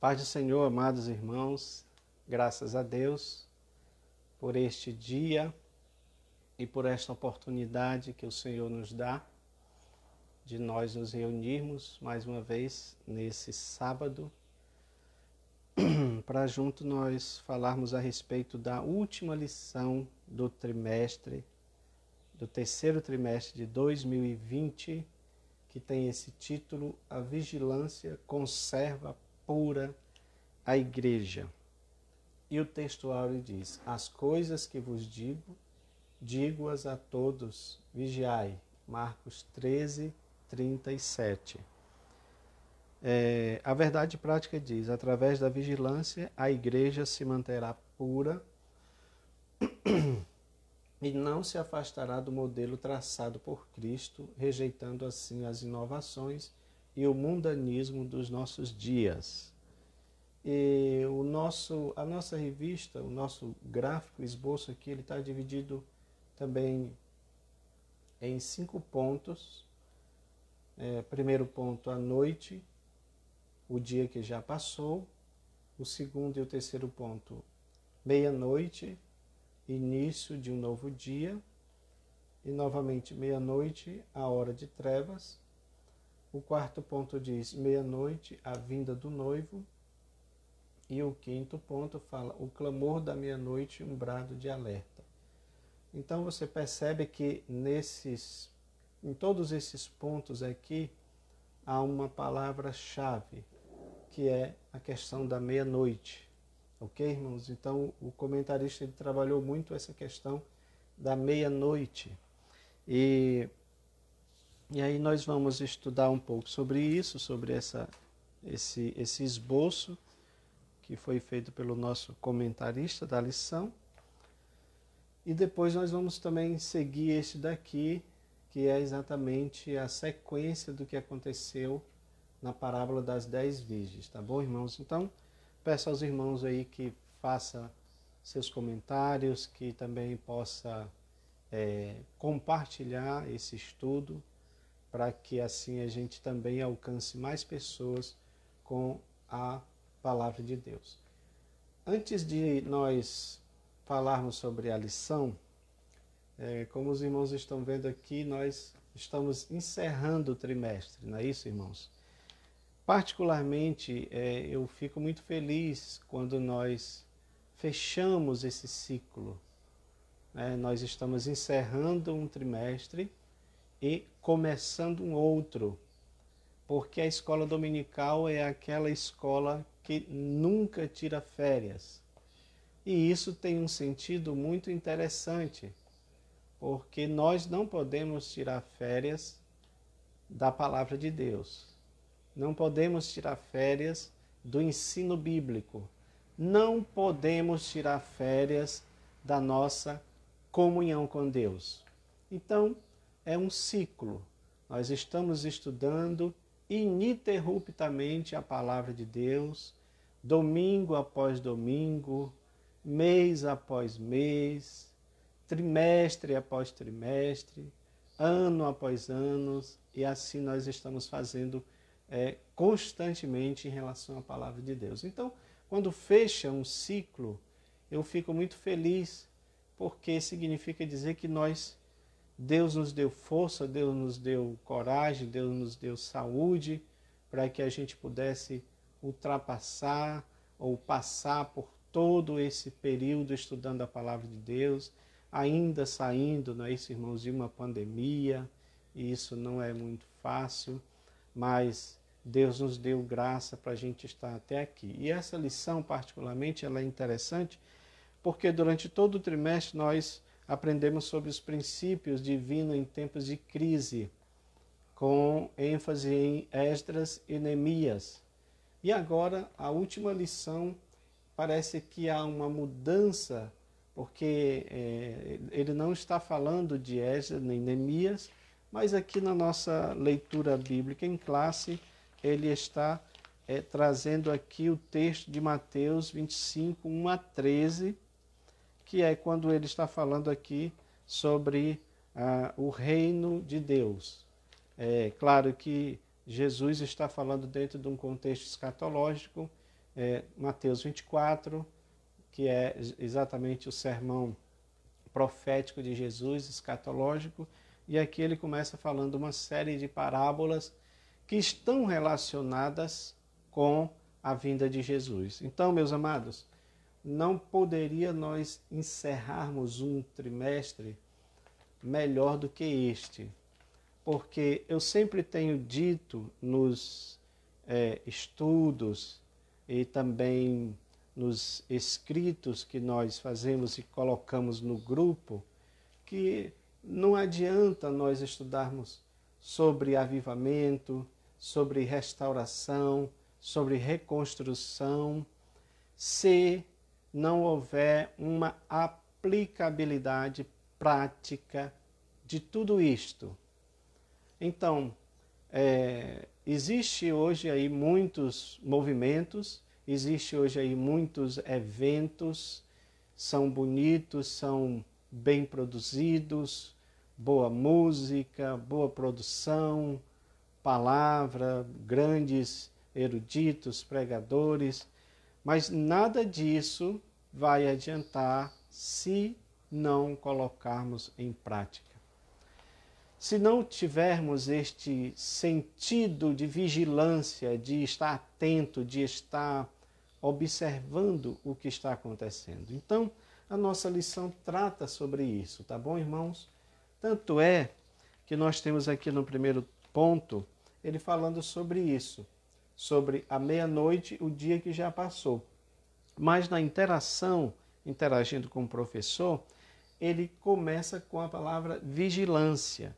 Paz do Senhor, amados irmãos, graças a Deus por este dia e por esta oportunidade que o Senhor nos dá de nós nos reunirmos mais uma vez nesse sábado para junto nós falarmos a respeito da última lição do trimestre, do terceiro trimestre de 2020, que tem esse título: A Vigilância Conserva Pura a Igreja. E o textuário diz: as coisas que vos digo, digo-as a todos, vigiai. Marcos 13, 37. A verdade prática diz: através da vigilância, a igreja se manterá pura e não se afastará do modelo traçado por Cristo, rejeitando assim as inovações e o mundanismo dos nossos dias. E a nossa revista, o nosso gráfico, esboço aqui, ele está dividido também em 5 pontos. Primeiro ponto, a noite, o dia que já passou. O segundo e o terceiro ponto, meia-noite, início de um novo dia. E novamente, meia-noite, a hora de trevas. O quarto ponto diz, meia-noite, a vinda do noivo. E o quinto ponto fala, o clamor da meia-noite, um brado de alerta. Então você percebe que em todos esses pontos aqui, há uma palavra-chave, que é a questão da meia-noite. Ok, irmãos? Então o comentarista ele trabalhou muito essa questão da meia-noite. E aí nós vamos estudar um pouco sobre isso, sobre esse esboço que foi feito pelo nosso comentarista da lição. E depois nós vamos também seguir este daqui, que é exatamente a sequência do que aconteceu na parábola das 10 virgens, tá bom, irmãos? Então, peço aos irmãos aí que faça seus comentários, que também possa compartilhar esse estudo, para que assim a gente também alcance mais pessoas com a Palavra de Deus. Antes de nós falarmos sobre a lição, como os irmãos estão vendo aqui, nós estamos encerrando o trimestre, não é isso, irmãos? Particularmente, eu fico muito feliz quando nós fechamos esse ciclo. Nós estamos encerrando um trimestre e começando um outro, porque a escola dominical é aquela escola que nunca tira férias. E isso tem um sentido muito interessante, porque nós não podemos tirar férias da palavra de Deus. Não podemos tirar férias do ensino bíblico. Não podemos tirar férias da nossa comunhão com Deus. Então, é um ciclo. Nós estamos estudando ininterruptamente a palavra de Deus, domingo após domingo, mês após mês, trimestre após trimestre, ano após ano, e assim nós estamos fazendo constantemente em relação à palavra de Deus. Então, quando fecha um ciclo, eu fico muito feliz, porque significa dizer que Deus nos deu força, Deus nos deu coragem, Deus nos deu saúde para que a gente pudesse ultrapassar ou passar por todo esse período estudando a palavra de Deus, ainda saindo, não é isso, irmãos, de uma pandemia, e isso não é muito fácil, mas Deus nos deu graça para a gente estar até aqui. E essa lição, particularmente, ela é interessante, porque durante todo o trimestre nós aprendemos sobre os princípios divinos em tempos de crise, com ênfase em Esdras e Neemias. E agora, a última lição, parece que há uma mudança, porque ele não está falando de Esdras nem Neemias, mas aqui na nossa leitura bíblica em classe, ele está trazendo aqui o texto de Mateus 25, 1 a 13, que é quando ele está falando aqui sobre o reino de Deus. É claro que Jesus está falando dentro de um contexto escatológico, Mateus 24, que é exatamente o sermão profético de Jesus, escatológico, e aqui ele começa falando uma série de parábolas que estão relacionadas com a vinda de Jesus. Então, meus amados, não poderia nós encerrarmos um trimestre melhor do que este, porque eu sempre tenho dito nos estudos e também nos escritos que nós fazemos e colocamos no grupo, que não adianta nós estudarmos sobre avivamento, sobre restauração, sobre reconstrução, se não houver uma aplicabilidade prática de tudo isto. Então, existe hoje aí muitos movimentos, existe hoje aí muitos eventos, são bonitos, são bem produzidos, boa música, boa produção, palavra, grandes eruditos, pregadores, mas nada disso vai adiantar se não colocarmos em prática. Se não tivermos este sentido de vigilância, de estar atento, de estar observando o que está acontecendo. Então, a nossa lição trata sobre isso, tá bom, irmãos? Tanto é que nós temos aqui no primeiro ponto, ele falando sobre isso, sobre a meia-noite, o dia que já passou. Mas na interação, interagindo com o professor, ele começa com a palavra vigilância,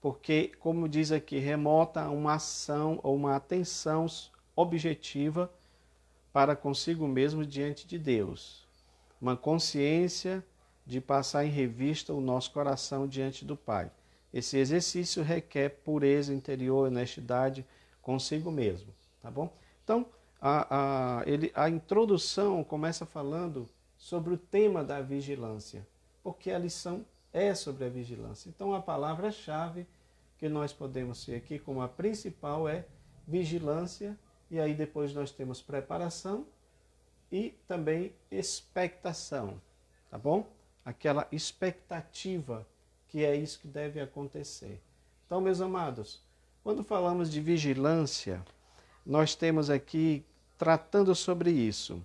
porque, como diz aqui, remota a uma ação ou uma atenção objetiva para consigo mesmo diante de Deus. Uma consciência de passar em revista o nosso coração diante do Pai. Esse exercício requer pureza interior, honestidade consigo mesmo, tá bom? Então, a introdução começa falando sobre o tema da vigilância, porque a lição é sobre a vigilância. Então, a palavra-chave que nós podemos ter aqui como a principal é vigilância, e aí depois nós temos preparação e também expectação, tá bom? Aquela expectativa que é isso que deve acontecer. Então, meus amados, quando falamos de vigilância, nós temos aqui tratando sobre isso.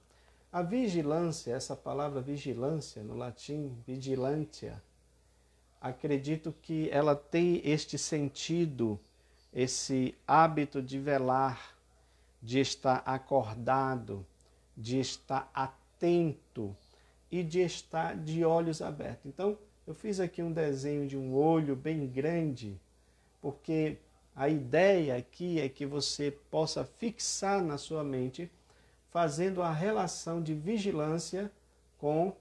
A vigilância, essa palavra vigilância, no latim, vigilantia, acredito que ela tem este sentido, esse hábito de velar, de estar acordado, de estar atento e de estar de olhos abertos. Então, eu fiz aqui um desenho de um olho bem grande, porque a ideia aqui é que você possa fixar na sua mente, fazendo a relação de vigilância com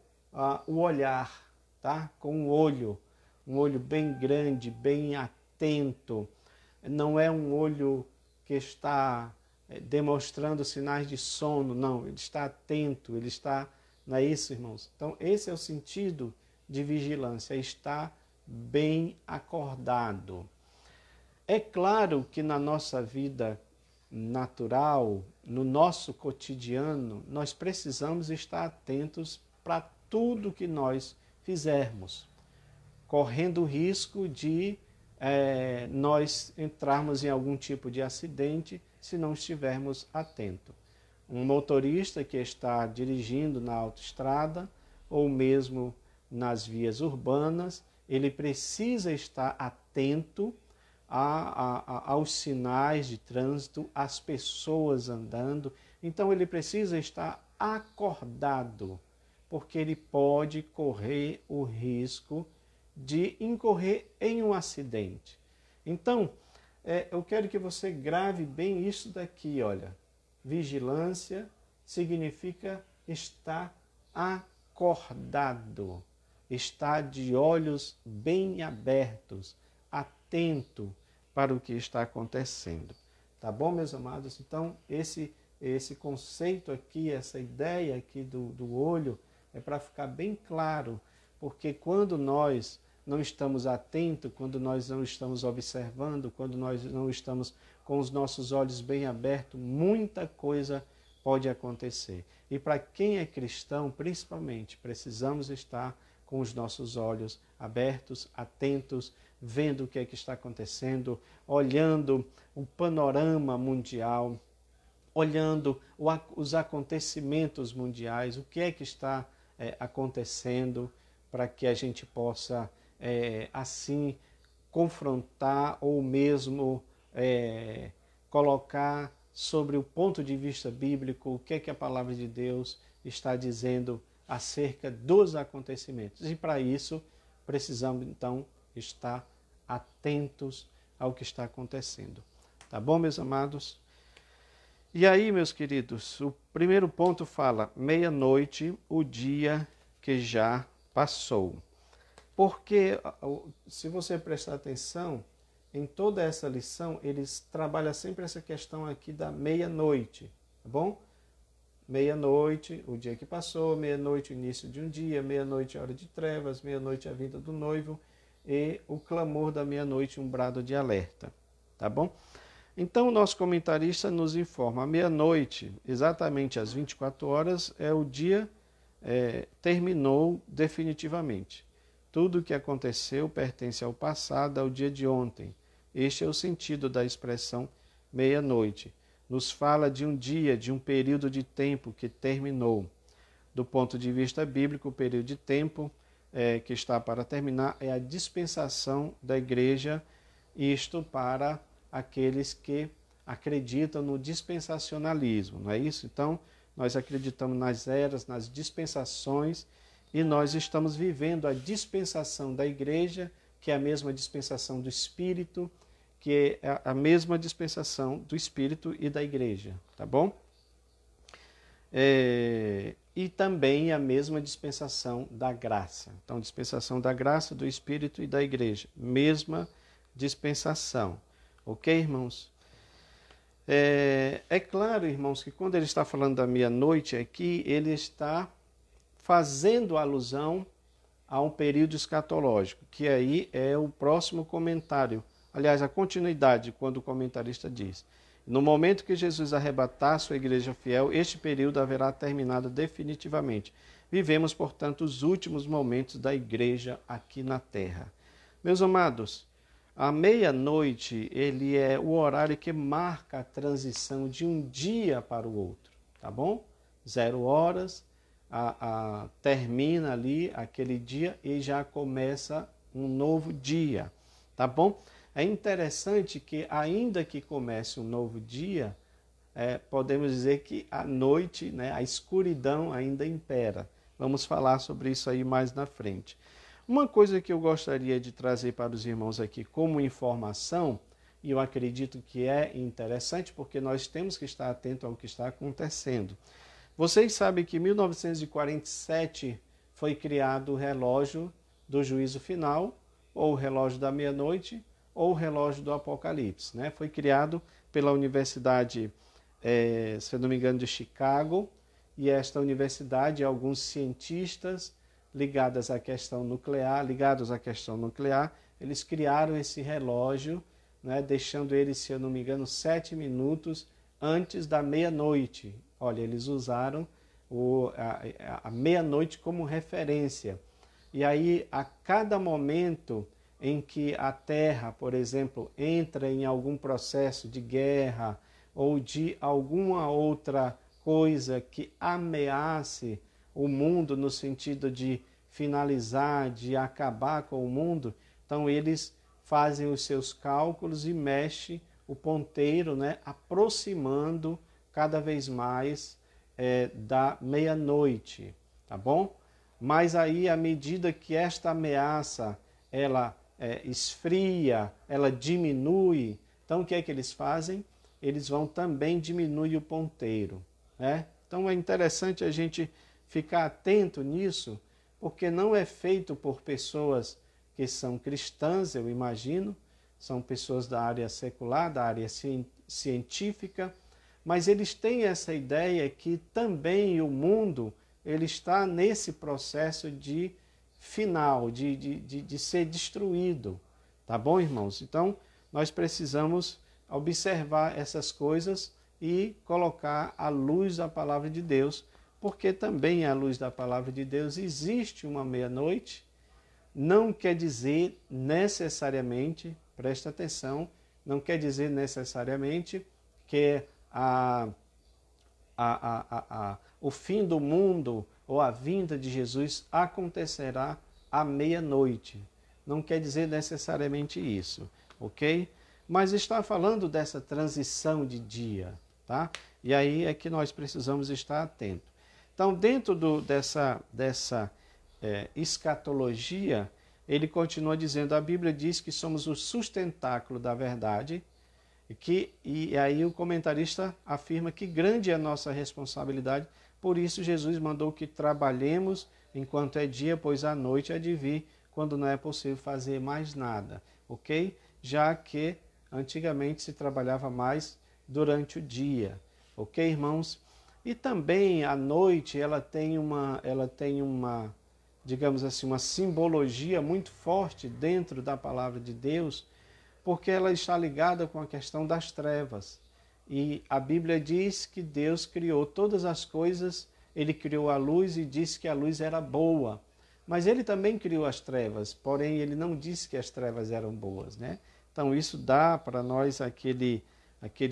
o olhar, tá? Com o olho. Um olho bem grande, bem atento. Não é um olho que está demonstrando sinais de sono, não. Ele está atento, ele está... Não é isso, irmãos? Então, esse é o sentido de vigilância, estar bem acordado. É claro que na nossa vida natural, no nosso cotidiano, nós precisamos estar atentos para tudo que nós fizermos, correndo o risco de nós entrarmos em algum tipo de acidente se não estivermos atentos. Um motorista que está dirigindo na autoestrada ou mesmo nas vias urbanas, ele precisa estar atento aos sinais de trânsito, às pessoas andando. Então ele precisa estar acordado, porque ele pode correr o risco de incorrer em um acidente. Então, eu quero que você grave bem isso daqui, olha. Vigilância significa estar acordado, estar de olhos bem abertos, atento para o que está acontecendo. Tá bom, meus amados? Então, esse conceito aqui, essa ideia aqui do olho, é para ficar bem claro, porque quando nós não estamos atentos, quando nós não estamos observando, quando nós não estamos com os nossos olhos bem abertos, muita coisa pode acontecer. E para quem é cristão, principalmente, precisamos estar com os nossos olhos abertos, atentos, vendo o que é que está acontecendo, olhando o panorama mundial, olhando os acontecimentos mundiais, o que é que está acontecendo, para que a gente possa, assim, confrontar ou mesmo colocar sobre o ponto de vista bíblico o que é que a palavra de Deus está dizendo acerca dos acontecimentos. E para isso precisamos então estar atentos ao que está acontecendo. Tá bom, meus amados? E aí, meus queridos, o primeiro ponto fala: meia-noite, o dia que já passou. Porque, se você prestar atenção, em toda essa lição, eles trabalham sempre essa questão aqui da meia-noite, tá bom? Meia-noite, o dia que passou, meia-noite, o início de um dia, meia-noite, a hora de trevas, meia-noite, a vinda do noivo, e o clamor da meia-noite, um brado de alerta, tá bom? Então, o nosso comentarista nos informa: a meia-noite, exatamente às 24 horas, o dia terminou definitivamente. Tudo o que aconteceu pertence ao passado, ao dia de ontem. Este é o sentido da expressão meia-noite. Nos fala de um dia, de um período de tempo que terminou. Do ponto de vista bíblico, o período de tempo que está para terminar é a dispensação da igreja, isto para aqueles que acreditam no dispensacionalismo, não é isso? Então, nós acreditamos nas eras, nas dispensações, e nós estamos vivendo a dispensação da igreja, que é a mesma dispensação do Espírito, que é a mesma dispensação do Espírito e da igreja, tá bom? E também a mesma dispensação da graça. Então, dispensação da graça, do Espírito e da igreja. Mesma dispensação. Ok, irmãos? É claro, irmãos, que quando ele está falando da meia-noite aqui, ele está fazendo alusão a um período escatológico, que aí é o próximo comentário. Aliás, a continuidade, quando o comentarista diz: no momento que Jesus arrebatar sua igreja fiel, este período haverá terminado definitivamente. Vivemos, portanto, os últimos momentos da igreja aqui na terra. Meus amados, a meia-noite, ele é o horário que marca a transição de um dia para o outro, tá bom? 0 horas, termina ali aquele dia e já começa um novo dia, tá bom? É interessante que, ainda que comece um novo dia, podemos dizer que a noite, né, a escuridão ainda impera. Vamos falar sobre isso aí mais na frente. Uma coisa que eu gostaria de trazer para os irmãos aqui como informação, e eu acredito que é interessante, porque nós temos que estar atentos ao que está acontecendo. Vocês sabem que em 1947 foi criado o relógio do juízo final, ou o relógio da meia-noite, ou o relógio do Apocalipse, né? Foi criado pela Universidade, se eu não me engano, de Chicago, e esta universidade, alguns cientistas ligados à questão nuclear, eles criaram esse relógio, né, deixando ele, se eu não me engano, 7 minutos antes da meia-noite. Olha, eles usaram a meia-noite como referência. E aí, a cada momento em que a Terra, por exemplo, entra em algum processo de guerra ou de alguma outra coisa que ameace o mundo no sentido de finalizar, de acabar com o mundo, então eles fazem os seus cálculos e mexem o ponteiro, né, aproximando cada vez mais da meia-noite, tá bom? Mas aí, à medida que esta ameaça ela esfria, ela diminui, então o que é que eles fazem? Eles vão também diminuir o ponteiro, né? Então é interessante a gente ficar atento nisso, porque não é feito por pessoas que são cristãs, eu imagino, são pessoas da área secular, da área científica, mas eles têm essa ideia que também o mundo ele está nesse processo de final, de ser destruído. Tá bom, irmãos? Então, nós precisamos observar essas coisas e colocar a luz da palavra de Deus, porque também à luz da palavra de Deus existe uma meia-noite. Não quer dizer necessariamente, presta atenção, não quer dizer necessariamente que o fim do mundo ou a vinda de Jesus acontecerá à meia-noite. Não quer dizer necessariamente isso, ok? Mas está falando dessa transição de dia, tá? E aí é que nós precisamos estar atentos. Então, dentro dessa escatologia, ele continua dizendo, a Bíblia diz que somos o sustentáculo da verdade, e aí o comentarista afirma que grande é a nossa responsabilidade, por isso Jesus mandou que trabalhemos enquanto é dia, pois à noite é de vir, quando não é possível fazer mais nada, ok? Já que antigamente se trabalhava mais durante o dia, ok, irmãos? E também a noite ela tem uma, digamos assim, uma simbologia muito forte dentro da palavra de Deus, porque ela está ligada com a questão das trevas. E a Bíblia diz que Deus criou todas as coisas, ele criou a luz e disse que a luz era boa. Mas ele também criou as trevas, porém ele não disse que as trevas eram boas, né? Então isso dá para nós aquele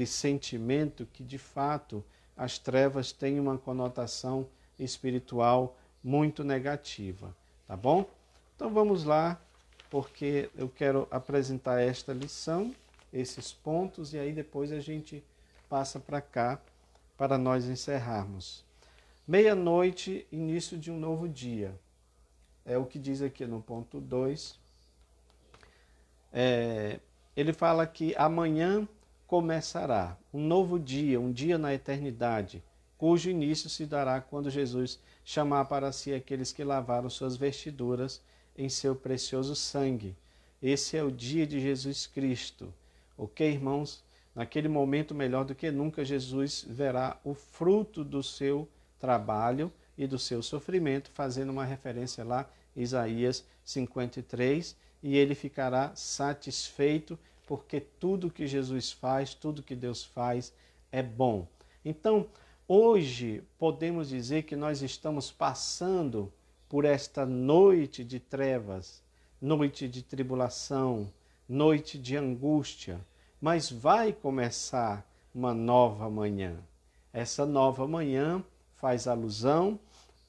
sentimento que de fato as trevas têm uma conotação espiritual muito negativa, tá bom? Então vamos lá, porque eu quero apresentar esta lição, esses pontos, e aí depois a gente passa para cá para nós encerrarmos. Meia-noite, início de um novo dia. É o que diz aqui no ponto 2. Ele fala que amanhã começará um novo dia, um dia na eternidade, cujo início se dará quando Jesus chamar para si aqueles que lavaram suas vestiduras em seu precioso sangue. Esse é o dia de Jesus Cristo. Ok, irmãos? Naquele momento, melhor do que nunca, Jesus verá o fruto do seu trabalho e do seu sofrimento, fazendo uma referência lá, Isaías 53, e ele ficará satisfeito, porque tudo que Jesus faz, tudo que Deus faz é bom. Então, hoje podemos dizer que nós estamos passando por esta noite de trevas, noite de tribulação, noite de angústia, mas vai começar uma nova manhã. Essa nova manhã faz alusão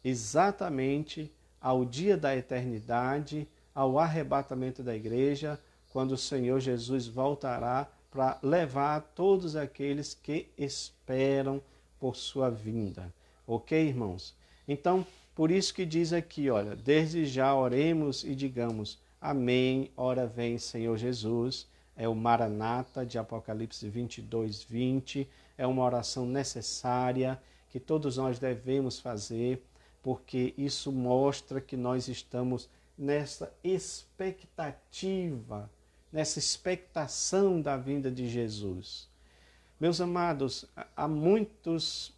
exatamente ao dia da eternidade, ao arrebatamento da igreja, quando o Senhor Jesus voltará para levar todos aqueles que esperam por sua vinda. Ok, irmãos? Então, por isso que diz aqui, olha, desde já oremos e digamos, amém, ora vem Senhor Jesus. É o Maranata de Apocalipse 22, 20. É uma oração necessária que todos nós devemos fazer, porque isso mostra que nós estamos nessa expectativa, nessa expectação da vinda de Jesus. Meus amados, há muitos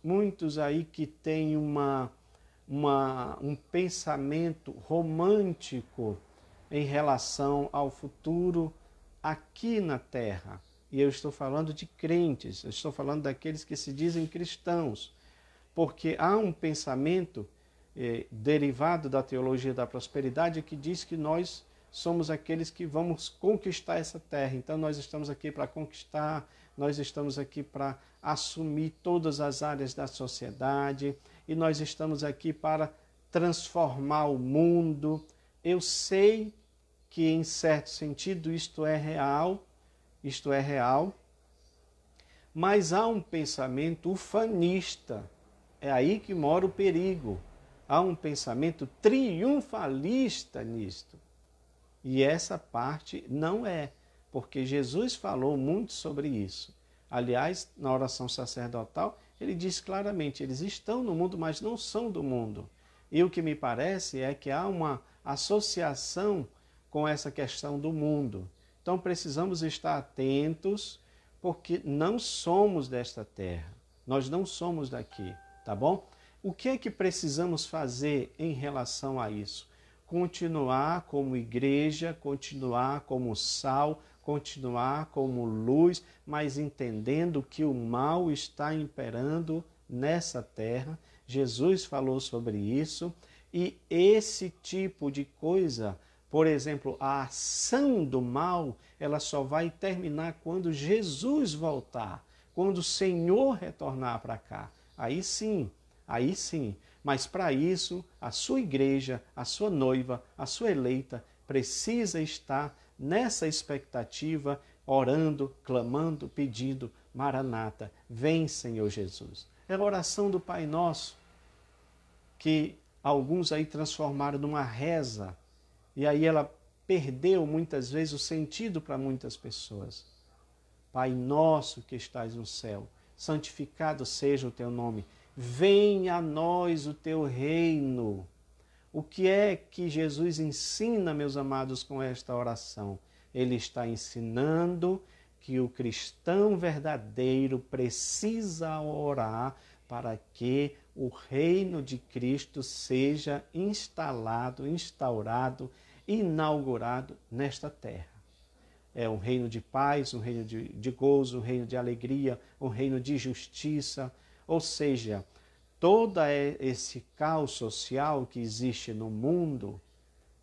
aí que têm um pensamento romântico em relação ao futuro aqui na terra. E eu estou falando de crentes, eu estou falando daqueles que se dizem cristãos, porque há um pensamento derivado da teologia da prosperidade que diz que nós somos aqueles que vamos conquistar essa terra. Então nós estamos aqui para conquistar, nós estamos aqui para assumir todas as áreas da sociedade e nós estamos aqui para transformar o mundo. Eu sei que em certo sentido isto é real, mas há um pensamento ufanista, é aí que mora o perigo. Há um pensamento triunfalista nisto. E essa parte não é, porque Jesus falou muito sobre isso. Aliás, na oração sacerdotal, ele diz claramente, eles estão no mundo, mas não são do mundo. E o que me parece é que há uma associação com essa questão do mundo. Então precisamos estar atentos, porque não somos desta terra, nós não somos daqui, tá bom? O que é que precisamos fazer em relação a isso? Continuar como igreja, continuar como sal, continuar como luz, mas entendendo que o mal está imperando nessa terra. Jesus falou sobre isso, e esse tipo de coisa, por exemplo, a ação do mal, ela só vai terminar quando Jesus voltar, quando o Senhor retornar para cá. Aí sim. Mas para isso, a sua igreja, a sua noiva, a sua eleita, precisa estar nessa expectativa, orando, clamando, pedindo: Maranata, vem, Senhor Jesus. É a oração do Pai Nosso, que alguns aí transformaram numa reza, e aí ela perdeu muitas vezes o sentido para muitas pessoas. Pai nosso que estás no céu, santificado seja o teu nome. Venha a nós o teu reino. O que é que Jesus ensina, meus amados, com esta oração? Ele está ensinando que o cristão verdadeiro precisa orar para que o reino de Cristo seja instalado, instaurado, inaugurado nesta terra. É um reino de paz, um reino de gozo, um reino de alegria, um reino de justiça. Ou seja, todo esse caos social que existe no mundo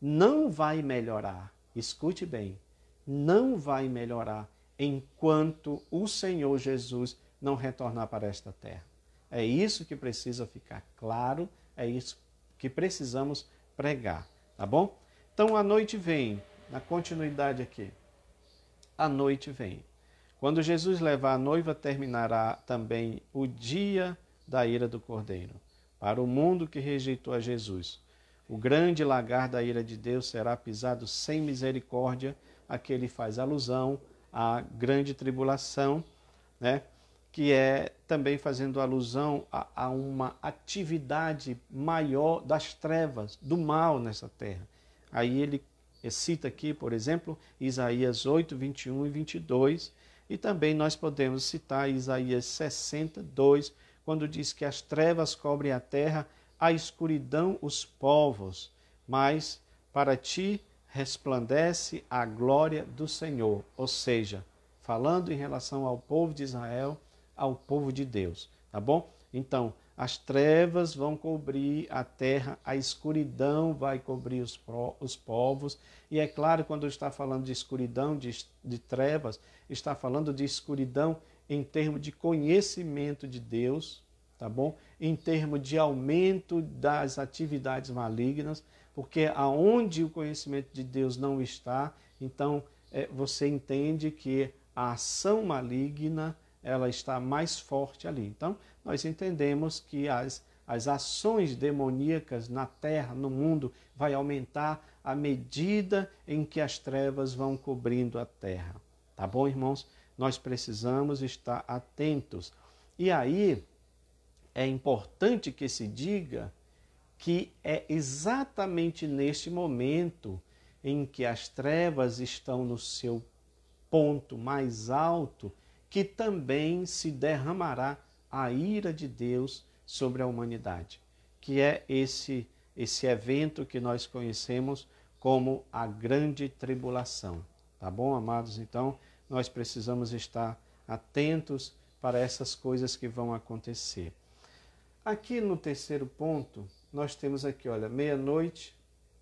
não vai melhorar. Escute bem, não vai melhorar enquanto o Senhor Jesus não retornar para esta terra. É isso que precisa ficar claro, é isso que precisamos pregar, tá bom? Então a noite vem, na continuidade aqui. A noite vem. Quando Jesus levar a noiva, terminará também o dia da ira do Cordeiro. Para o mundo que rejeitou a Jesus, o grande lagar da ira de Deus será pisado sem misericórdia, a que ele faz alusão à grande tribulação, né? Que é também fazendo alusão a uma atividade maior das trevas, do mal nessa terra. Aí ele cita aqui, por exemplo, Isaías 8, 21 e 22, e também nós podemos citar Isaías 62, quando diz que as trevas cobrem a terra, a escuridão os povos, mas para ti resplandece a glória do Senhor. Ou seja, falando em relação ao povo de Israel, ao povo de Deus, tá bom? Então, as trevas vão cobrir a terra, a escuridão vai cobrir os povos. E é claro, quando está falando de escuridão, de trevas, está falando de escuridão em termos de conhecimento de Deus, tá bom? Em termos de aumento das atividades malignas, porque aonde o conhecimento de Deus não está, então você entende que a ação maligna ela está mais forte ali. Então, nós entendemos que as ações demoníacas na terra, no mundo, vai aumentar à medida em que as trevas vão cobrindo a terra. Tá bom, irmãos? Nós precisamos estar atentos. E aí, é importante que se diga que é exatamente neste momento em que as trevas estão no seu ponto mais alto, que também se derramará a ira de Deus sobre a humanidade, que é esse evento que nós conhecemos como a grande tribulação. Tá bom, amados? Então, nós precisamos estar atentos para essas coisas que vão acontecer. Aqui no terceiro ponto, nós temos aqui, olha, meia-noite,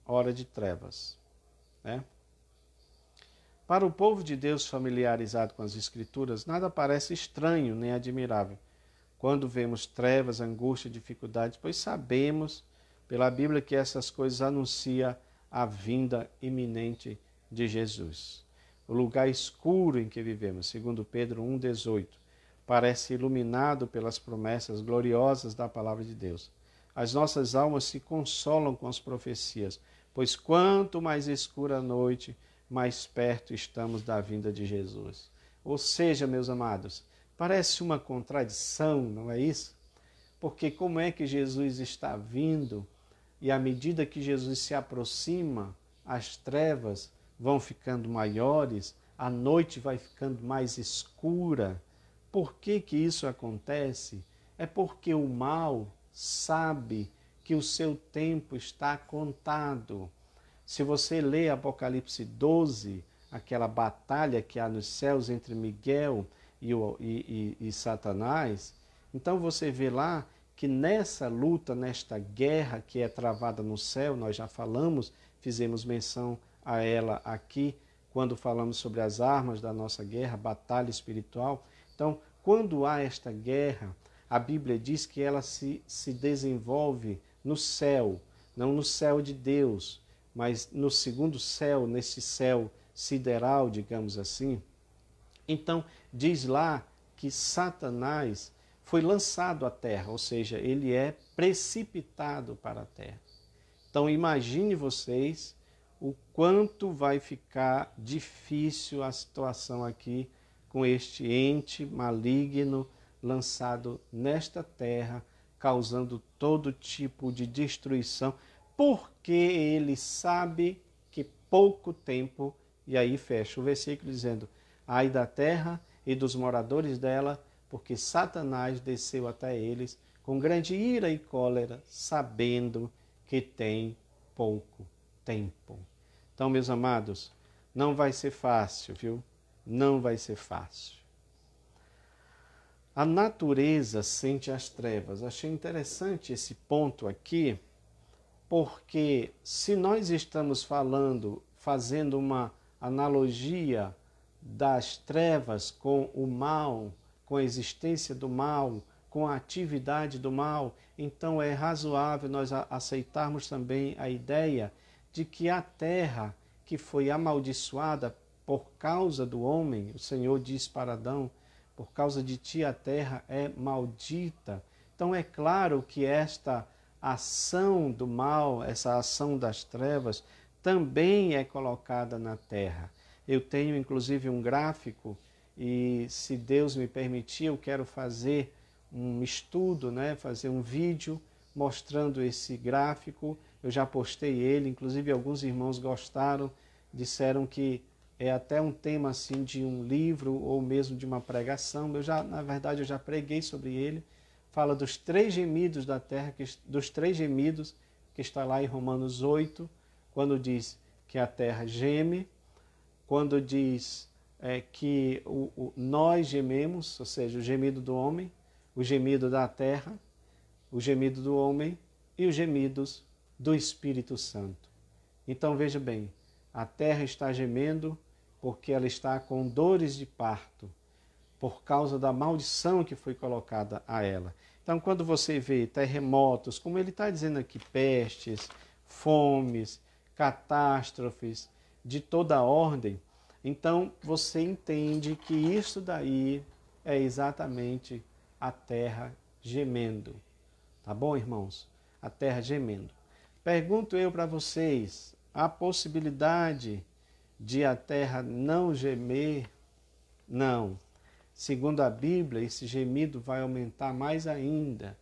hora de trevas, né? Para o povo de Deus familiarizado com as Escrituras, nada parece estranho nem admirável quando vemos trevas, angústia, dificuldades, pois sabemos pela Bíblia que essas coisas anunciam a vinda iminente de Jesus. O lugar escuro em que vivemos, segundo Pedro 1,18, parece iluminado pelas promessas gloriosas da palavra de Deus. As nossas almas se consolam com as profecias, pois quanto mais escura a noite, mais perto estamos da vinda de Jesus. Ou seja, meus amados, parece uma contradição, não é isso? Porque como é que Jesus está vindo e à medida que Jesus se aproxima, as trevas vão ficando maiores, a noite vai ficando mais escura. Por que que isso acontece? É porque o mal sabe que o seu tempo está contado. Se você lê Apocalipse 12, aquela batalha que há nos céus entre Miguel e Satanás, então você vê lá que nessa luta, nesta guerra que é travada no céu, nós já falamos, fizemos menção a ela aqui, quando falamos sobre as armas da nossa guerra, batalha espiritual. Então, quando há esta guerra, a Bíblia diz que ela se desenvolve no céu, não no céu de Deus, mas no segundo céu, nesse céu sideral, digamos assim. Então, diz lá que Satanás foi lançado à terra, ou seja, ele é precipitado para a terra. Então, imagine vocês o quanto vai ficar difícil a situação aqui com este ente maligno lançado nesta terra, causando todo tipo de destruição, porque ele sabe que pouco tempo, e aí fecha o versículo dizendo: ai da terra e dos moradores dela, porque Satanás desceu até eles com grande ira e cólera, sabendo que tem pouco tempo. Então, meus amados, não vai ser fácil, viu? Não vai ser fácil. A natureza sente as trevas. Achei interessante esse ponto aqui, porque se nós estamos fazendo uma analogia das trevas com o mal, com a existência do mal, com a atividade do mal, então é razoável nós aceitarmos também a ideia de que a terra que foi amaldiçoada por causa do homem, o Senhor diz para Adão: por causa de ti a terra é maldita. Então é claro que esta ação do mal, essa ação das trevas, também é colocada na terra. Eu tenho inclusive um gráfico e, se Deus me permitir, eu quero fazer um estudo, fazer um vídeo mostrando esse gráfico. Eu já postei ele, inclusive alguns irmãos gostaram, disseram que é até um tema assim de um livro ou mesmo de uma pregação. Na verdade, eu já preguei sobre ele. Fala dos 3 gemidos da terra, dos 3 gemidos que está lá em Romanos 8, quando diz que a terra geme, quando diz que nós gememos, ou seja, o gemido do homem, o gemido da terra, o gemido do homem e os gemidos do Espírito Santo. Então veja bem, a terra está gemendo porque ela está com dores de parto, por causa da maldição que foi colocada a ela. Então, quando você vê terremotos, como ele está dizendo aqui, pestes, fomes, catástrofes de toda ordem, então você entende que isso daí é exatamente a terra gemendo. Tá bom, irmãos? A terra gemendo. Pergunto eu para vocês, há possibilidade de a terra não gemer? Não. Segundo a Bíblia, esse gemido vai aumentar mais ainda,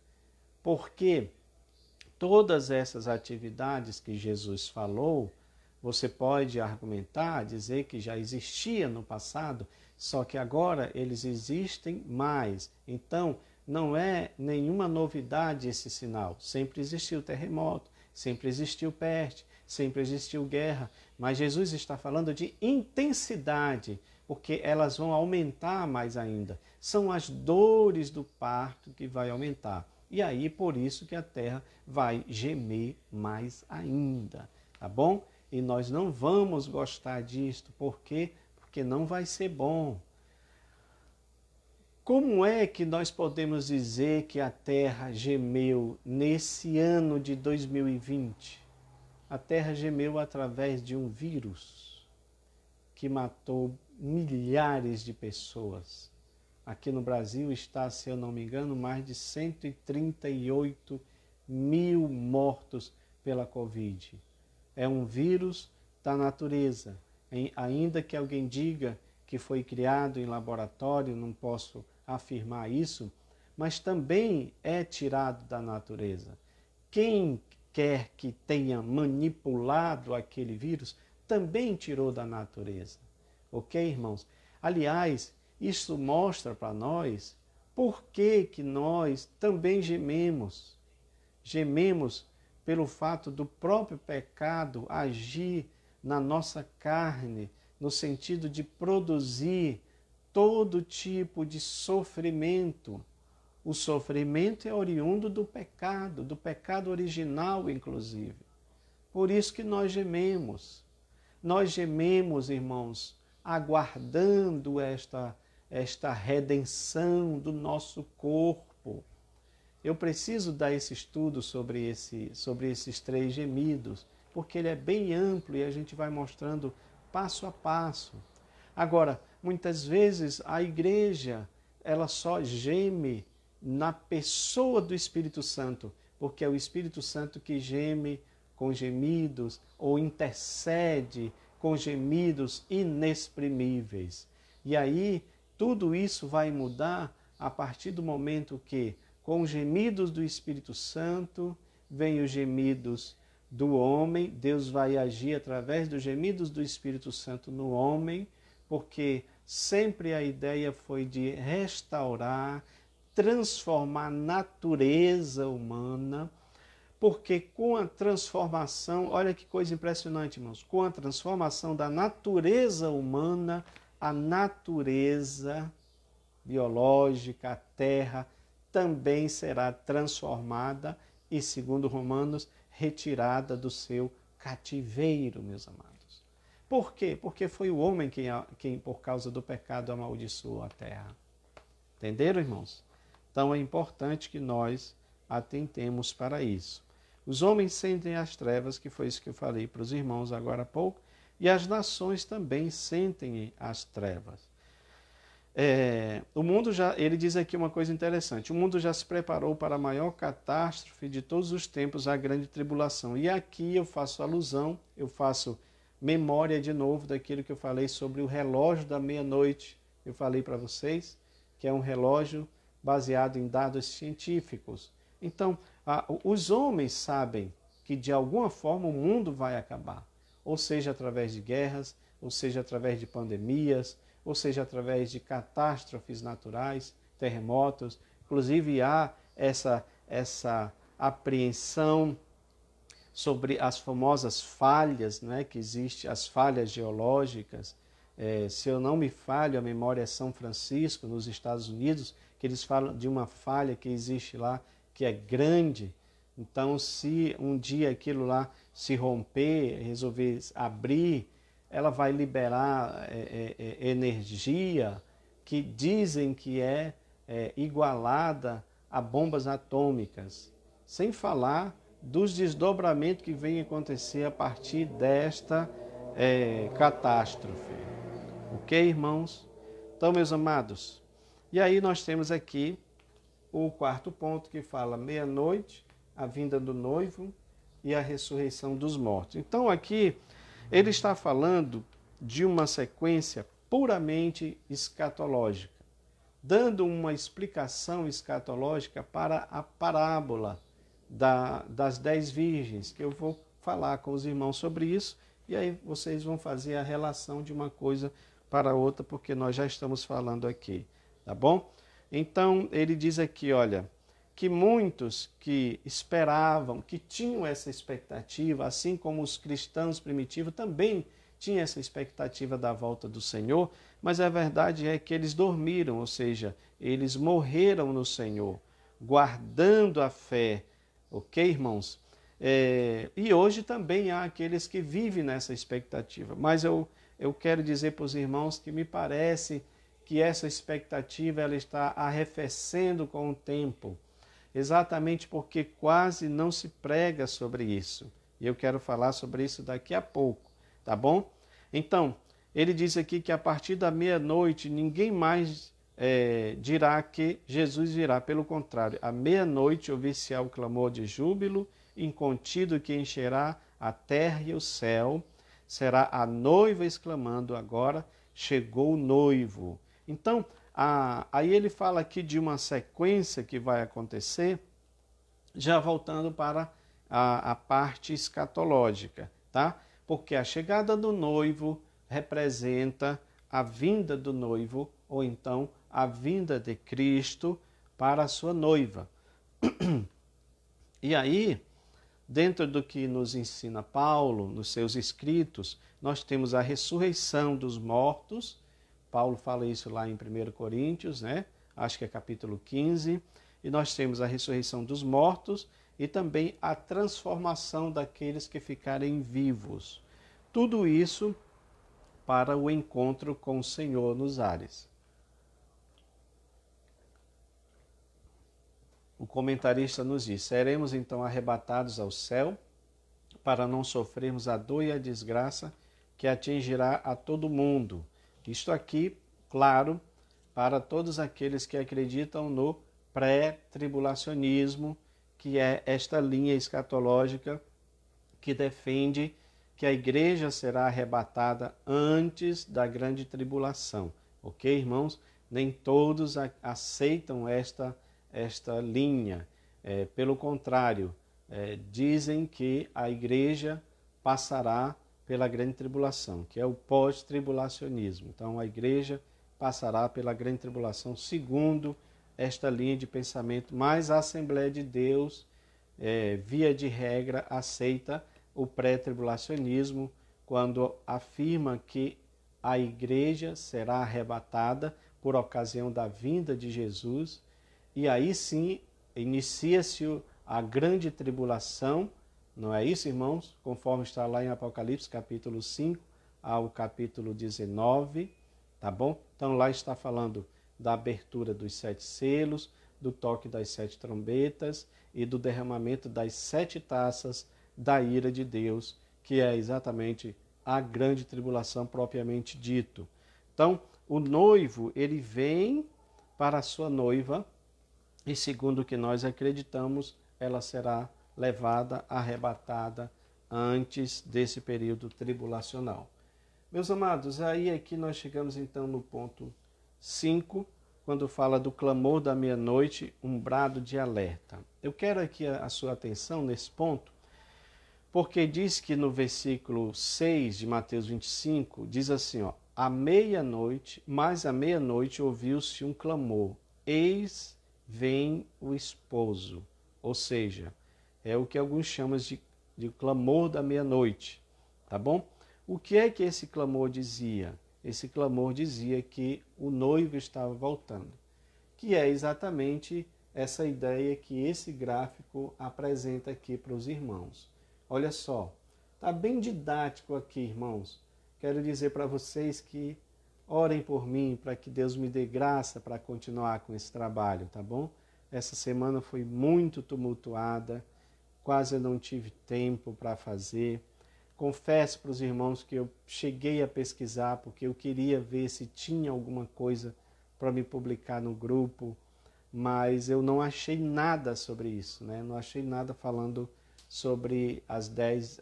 porque todas essas atividades que Jesus falou, você pode argumentar, dizer que já existia no passado, só que agora eles existem mais. Então, não é nenhuma novidade esse sinal. Sempre existiu terremoto, sempre existiu peste, sempre existiu guerra, mas Jesus está falando de intensidade, porque elas vão aumentar mais ainda. São as dores do parto que vai aumentar. E aí, por isso que a terra vai gemer mais ainda, tá bom? E nós não vamos gostar disto. Por quê? Porque não vai ser bom. Como é que nós podemos dizer que a terra gemeu nesse ano de 2020? A terra gemeu através de um vírus que matou milhares de pessoas. Aqui no Brasil está, se eu não me engano, mais de 138 mil mortos pela Covid. É um vírus da natureza. Ainda que alguém diga que foi criado em laboratório, não posso afirmar isso, mas também é tirado da natureza. Quem quer que tenha manipulado aquele vírus, também tirou da natureza. Ok, irmãos? Aliás, isso mostra para nós por que nós também gememos. Gememos pelo fato do próprio pecado agir na nossa carne, no sentido de produzir todo tipo de sofrimento. O sofrimento é oriundo do pecado original, inclusive. Por isso que nós gememos. Nós gememos, irmãos, aguardando esta redenção do nosso corpo. Eu preciso dar esse estudo sobre esses 3 gemidos, porque ele é bem amplo e a gente vai mostrando passo a passo. Agora, muitas vezes a igreja, ela só geme na pessoa do Espírito Santo, porque é o Espírito Santo que geme com gemidos ou intercede com gemidos inexprimíveis. E aí, tudo isso vai mudar a partir do momento que, com os gemidos do Espírito Santo, vem os gemidos do homem, Deus vai agir através dos gemidos do Espírito Santo no homem, porque sempre a ideia foi de restaurar, transformar a natureza humana, porque com a transformação, olha que coisa impressionante, irmãos, com a transformação da natureza humana, a natureza biológica, a terra, também será transformada e, segundo Romanos, retirada do seu cativeiro, meus amados. Por quê? Porque foi o homem quem por causa do pecado, amaldiçoou a terra. Entenderam, irmãos? Então é importante que nós atentemos para isso. Os homens sentem as trevas, que foi isso que eu falei para os irmãos agora há pouco, e as nações também sentem as trevas. Ele diz aqui uma coisa interessante: o mundo já se preparou para a maior catástrofe de todos os tempos, a grande tribulação. E aqui eu faço alusão, eu faço memória de novo daquilo que eu falei sobre o relógio da meia-noite. Eu falei para vocês que é um relógio baseado em dados científicos. Então, os homens sabem que de alguma forma o mundo vai acabar, ou seja, através de guerras, ou seja, através de pandemias, ou seja, através de catástrofes naturais, terremotos. Inclusive há essa apreensão sobre as famosas falhas, né, que existem, as falhas geológicas. Se eu não me falho, a memória é São Francisco, nos Estados Unidos, que eles falam de uma falha que existe lá, que é grande. Então, se um dia aquilo lá se romper, resolver abrir, ela vai liberar energia que dizem que é igualada a bombas atômicas, sem falar dos desdobramentos que vêm acontecer a partir desta catástrofe. Ok, irmãos? Então, meus amados, e aí nós temos aqui o 4º ponto, que fala meia-noite, a vinda do noivo e a ressurreição dos mortos. Então aqui ele está falando de uma sequência puramente escatológica, dando uma explicação escatológica para a parábola das 10 virgens, que eu vou falar com os irmãos sobre isso, e aí vocês vão fazer a relação de uma coisa para outra, porque nós já estamos falando aqui, tá bom? Então, ele diz aqui, olha, que muitos que esperavam, que tinham essa expectativa, assim como os cristãos primitivos também tinham essa expectativa da volta do Senhor, mas a verdade é que eles dormiram, ou seja, eles morreram no Senhor, guardando a fé, ok, irmãos? E hoje também há aqueles que vivem nessa expectativa, mas eu quero dizer para os irmãos que me parece que essa expectativa ela está arrefecendo com o tempo, exatamente porque quase não se prega sobre isso. E eu quero falar sobre isso daqui a pouco, tá bom? Então, ele diz aqui que a partir da meia-noite ninguém mais dirá que Jesus virá. Pelo contrário, à meia-noite ouvir-se-á o clamor de júbilo incontido que encherá a terra e o céu. Será a noiva exclamando: agora chegou o noivo. Então, aí ele fala aqui de uma sequência que vai acontecer, já voltando para a parte escatológica, tá? Porque a chegada do noivo representa a vinda do noivo, ou então a vinda de Cristo para a sua noiva. E aí, dentro do que nos ensina Paulo nos seus escritos, nós temos a ressurreição dos mortos. Paulo fala isso lá em 1 Coríntios, né? Acho que é capítulo 15. E nós temos a ressurreição dos mortos e também a transformação daqueles que ficarem vivos. Tudo isso para o encontro com o Senhor nos ares. O comentarista nos diz: seremos então arrebatados ao céu para não sofrermos a dor e a desgraça que atingirá a todo mundo. Isto aqui, claro, para todos aqueles que acreditam no pré-tribulacionismo, que é esta linha escatológica que defende que a igreja será arrebatada antes da grande tribulação. Ok, irmãos? Nem todos aceitam esta linha. Pelo contrário, dizem que a igreja passará pela grande tribulação, que é o pós-tribulacionismo. Então, a igreja passará pela grande tribulação segundo esta linha de pensamento, mas a Assembleia de Deus, via de regra, aceita o pré-tribulacionismo quando afirma que a igreja será arrebatada por ocasião da vinda de Jesus, e aí sim inicia-se a grande tribulação, não é isso, irmãos? Conforme está lá em Apocalipse, capítulo 5 ao capítulo 19, tá bom? Então lá está falando da abertura dos 7 selos, do toque das 7 trombetas e do derramamento das 7 taças da ira de Deus, que é exatamente a grande tribulação propriamente dito. Então, o noivo, ele vem para a sua noiva e, segundo o que nós acreditamos, ela será levada, arrebatada antes desse período tribulacional. Meus amados, aí aqui nós chegamos então no ponto 5, quando fala do clamor da meia-noite, um brado de alerta. Eu quero aqui a sua atenção nesse ponto, porque diz que no versículo 6 de Mateus 25, diz assim, ó, à meia-noite, mas à meia-noite ouviu-se um clamor, eis vem o esposo. Ou seja, é o que alguns chamam de clamor da meia-noite, tá bom? O que é que esse clamor dizia? Esse clamor dizia que o noivo estava voltando, que é exatamente essa ideia que esse gráfico apresenta aqui para os irmãos. Olha só, está bem didático aqui, irmãos. Quero dizer para vocês que orem por mim para que Deus me dê graça para continuar com esse trabalho, tá bom? Essa semana foi muito tumultuada, quase eu não tive tempo para fazer. Confesso para os irmãos que eu cheguei a pesquisar porque eu queria ver se tinha alguma coisa para me publicar no grupo, mas eu não achei nada sobre isso, né? Não achei nada falando sobre as 10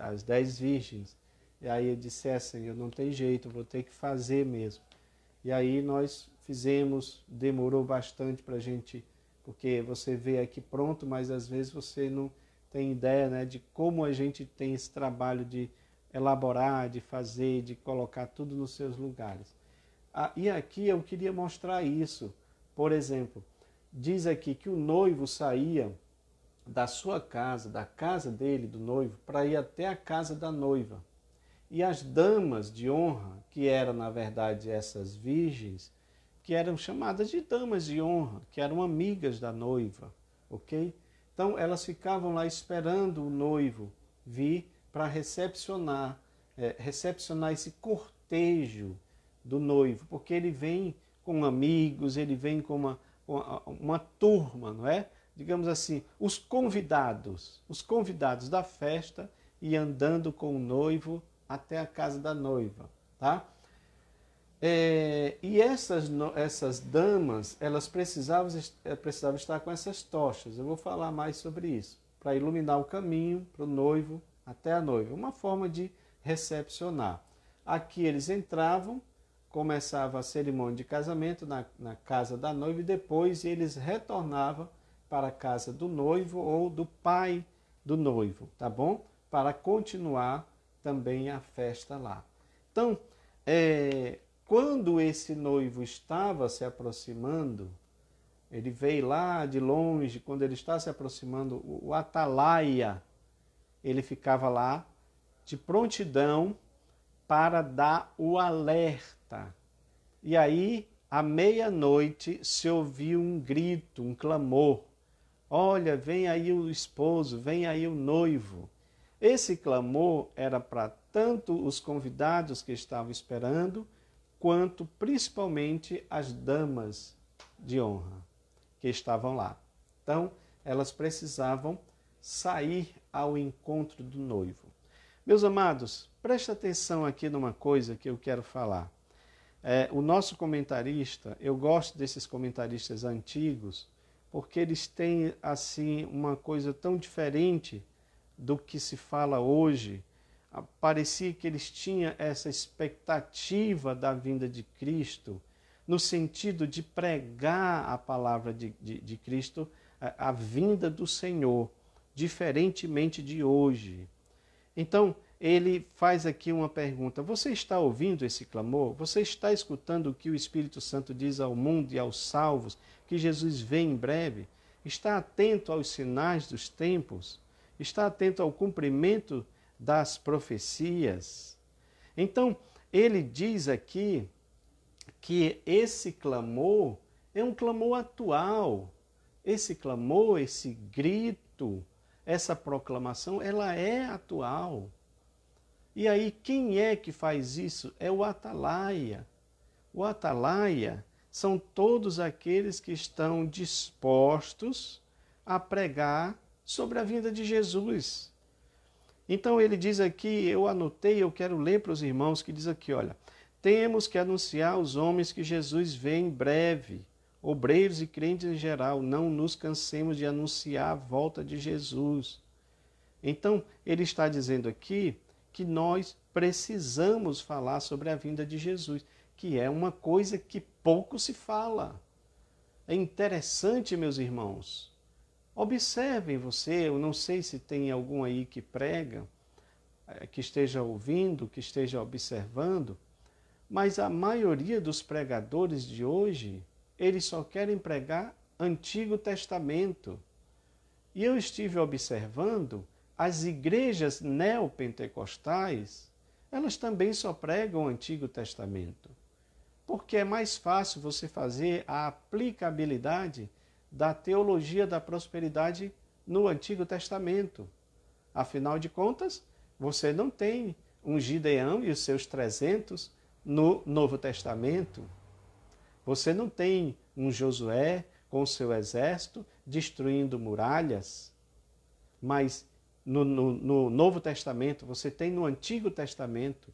virgens. E aí eu disse, Senhor, não tem jeito, vou ter que fazer mesmo. E aí nós fizemos, demorou bastante para a gente, porque você vê aqui pronto, mas às vezes você não tem ideia, né, de como a gente tem esse trabalho de elaborar, de fazer, de colocar tudo nos seus lugares. E aqui eu queria mostrar isso. Por exemplo, diz aqui que o noivo saía da sua casa, da casa dele, do noivo, para ir até a casa da noiva. E as damas de honra, que eram na verdade essas virgens, que eram chamadas de damas de honra, que eram amigas da noiva, ok? Então elas ficavam lá esperando o noivo vir para recepcionar esse cortejo do noivo, porque ele vem com amigos, ele vem com uma turma, não é? Digamos assim, os convidados da festa e andando com o noivo até a casa da noiva, tá? E essas damas, elas precisavam estar com essas tochas. Eu vou falar mais sobre isso, para iluminar o caminho para o noivo até a noiva. Uma forma de recepcionar. Aqui eles entravam, começava a cerimônia de casamento na casa da noiva e depois eles retornavam para a casa do noivo ou do pai do noivo, tá bom? Para continuar também a festa lá. Então, quando esse noivo estava se aproximando, ele veio lá de longe, quando ele está se aproximando, o atalaia, ele ficava lá de prontidão para dar o alerta. E aí, à meia-noite, se ouvia um grito, um clamor. Olha, vem aí o esposo, vem aí o noivo. Esse clamor era para tanto os convidados que estavam esperando, quanto principalmente as damas de honra que estavam lá. Então, elas precisavam sair ao encontro do noivo. Meus amados, presta atenção aqui numa coisa que eu quero falar. O nosso comentarista, eu gosto desses comentaristas antigos, porque eles têm assim uma coisa tão diferente do que se fala hoje. Parecia que eles tinham essa expectativa da vinda de Cristo, no sentido de pregar a palavra de Cristo, a vinda do Senhor, diferentemente de hoje. Então, ele faz aqui uma pergunta: você está ouvindo esse clamor? Você está escutando o que o Espírito Santo diz ao mundo e aos salvos, que Jesus vem em breve? Está atento aos sinais dos tempos? Está atento ao cumprimento das profecias? Então, ele diz aqui que esse clamor é um clamor atual. Esse clamor, esse grito, essa proclamação, ela é atual. E aí, quem é que faz isso? É o atalaia. O atalaia são todos aqueles que estão dispostos a pregar sobre a vinda de Jesus. Então ele diz aqui, eu anotei, eu quero ler para os irmãos, que diz aqui, olha, temos que anunciar aos homens que Jesus vem em breve. Obreiros e crentes em geral, não nos cansemos de anunciar a volta de Jesus. Então, ele está dizendo aqui que nós precisamos falar sobre a vinda de Jesus, que é uma coisa que pouco se fala. É interessante, meus irmãos. Observem você, eu não sei se tem algum aí que prega, que esteja ouvindo, que esteja observando, mas a maioria dos pregadores de hoje, eles só querem pregar Antigo Testamento. E eu estive observando, as igrejas neopentecostais, elas também só pregam o Antigo Testamento. Porque é mais fácil você fazer a aplicabilidade da teologia da prosperidade no Antigo Testamento. Afinal de contas, você não tem um Gideão e os seus 300 no Novo Testamento. Você não tem um Josué com o seu exército destruindo muralhas. Mas no Novo Testamento, você tem no Antigo Testamento.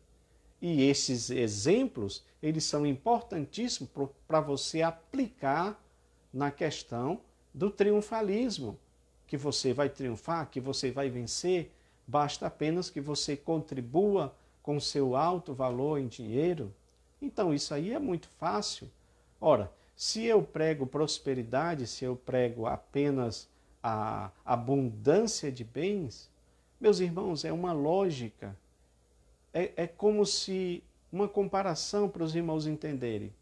E esses exemplos, eles são importantíssimos para você aplicar na questão do triunfalismo, que você vai triunfar, que você vai vencer, basta apenas que você contribua com seu alto valor em dinheiro. Então isso aí é muito fácil. Ora, se eu prego prosperidade, se eu prego apenas a abundância de bens, meus irmãos, é uma lógica, é como se, uma comparação para os irmãos entenderem.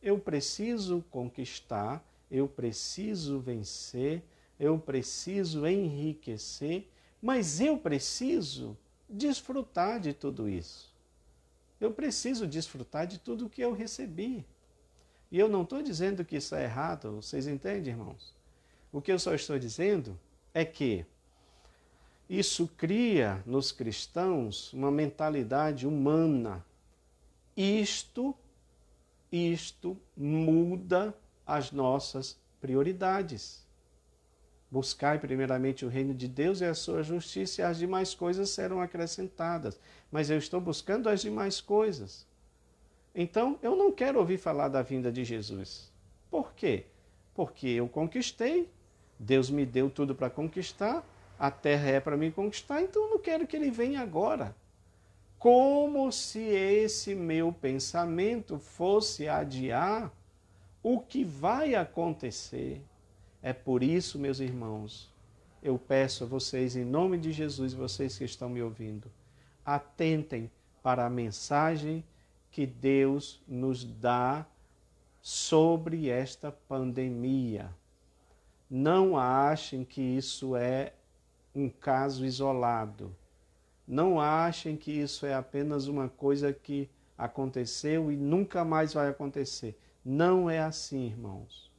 Eu preciso conquistar, eu preciso vencer, eu preciso enriquecer, mas eu preciso desfrutar de tudo isso. Eu preciso desfrutar de tudo que eu recebi. E eu não estou dizendo que isso é errado, vocês entendem, irmãos? O que eu só estou dizendo é que isso cria nos cristãos uma mentalidade humana. Isto muda as nossas prioridades. Buscai primeiramente o reino de Deus e a sua justiça, e as demais coisas serão acrescentadas. Mas eu estou buscando as demais coisas. Então, eu não quero ouvir falar da vinda de Jesus. Por quê? Porque eu conquistei, Deus me deu tudo para conquistar, a terra é para me conquistar, então eu não quero que ele venha agora. Como se esse meu pensamento fosse adiar o que vai acontecer. É por isso, meus irmãos, eu peço a vocês, em nome de Jesus, vocês que estão me ouvindo, atentem para a mensagem que Deus nos dá sobre esta pandemia. Não achem que isso é um caso isolado. Não achem que isso é apenas uma coisa que aconteceu e nunca mais vai acontecer. Não é assim, irmãos.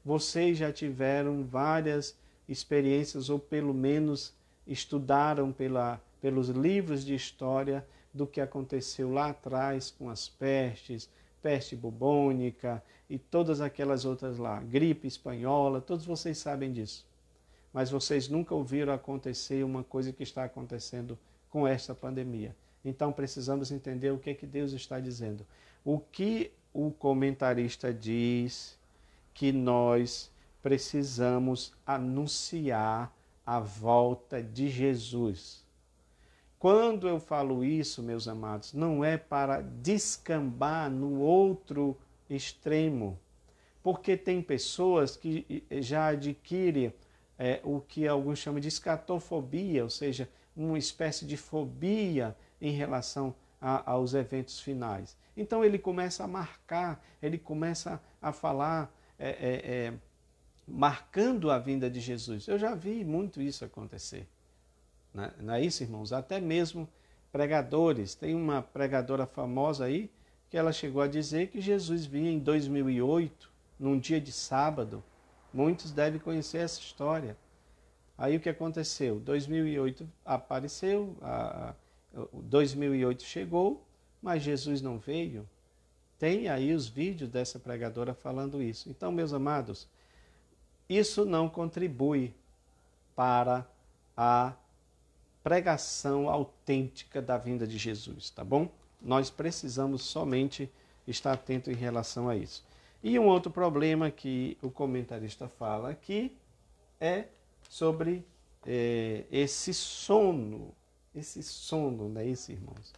Vocês já tiveram várias experiências, ou pelo menos estudaram pelos livros de história do que aconteceu lá atrás com as pestes, peste bubônica e todas aquelas outras lá, gripe espanhola, todos vocês sabem disso. Mas vocês nunca ouviram acontecer uma coisa que está acontecendo com esta pandemia. Então precisamos entender o que é que Deus está dizendo. O que o comentarista diz que nós precisamos anunciar a volta de Jesus. Quando eu falo isso, meus amados, não é para descambar no outro extremo, porque tem pessoas que já adquirem o que alguns chamam de escatofobia, ou seja, uma espécie de fobia em relação aos eventos finais. Então ele começa a marcar, ele começa a falar, marcando a vinda de Jesus. Eu já vi muito isso acontecer. Não é isso, irmãos? Até mesmo pregadores. Tem uma pregadora famosa aí que ela chegou a dizer que Jesus vinha em 2008, num dia de sábado. Muitos devem conhecer essa história. Aí o que aconteceu? 2008 apareceu, 2008 chegou, mas Jesus não veio. Tem aí os vídeos dessa pregadora falando isso. Então, meus amados, isso não contribui para a pregação autêntica da vinda de Jesus, tá bom? Nós precisamos somente estar atento em relação a isso. E um outro problema que o comentarista fala aqui é sobre esse sono, não é isso, irmãos?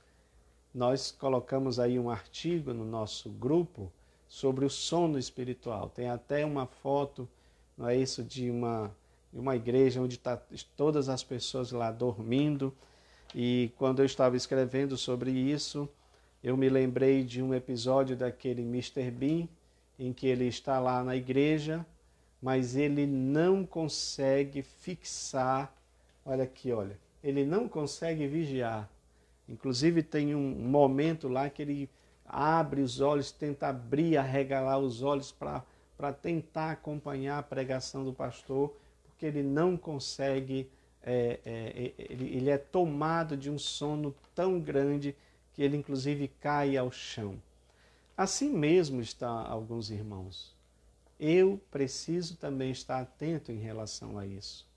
Nós colocamos aí um artigo no nosso grupo sobre o sono espiritual. Tem até uma foto, não é isso, de uma igreja onde está todas as pessoas lá dormindo. E quando eu estava escrevendo sobre isso, eu me lembrei de um episódio daquele Mr. Bean, em que ele está lá na igreja, mas ele não consegue fixar, olha aqui, olha, ele não consegue vigiar. Inclusive tem um momento lá que ele abre os olhos, tenta abrir, arregalar os olhos para tentar acompanhar a pregação do pastor, porque ele não consegue, ele é tomado de um sono tão grande que ele inclusive cai ao chão. Assim mesmo está alguns irmãos. Eu preciso também estar atento em relação a isso,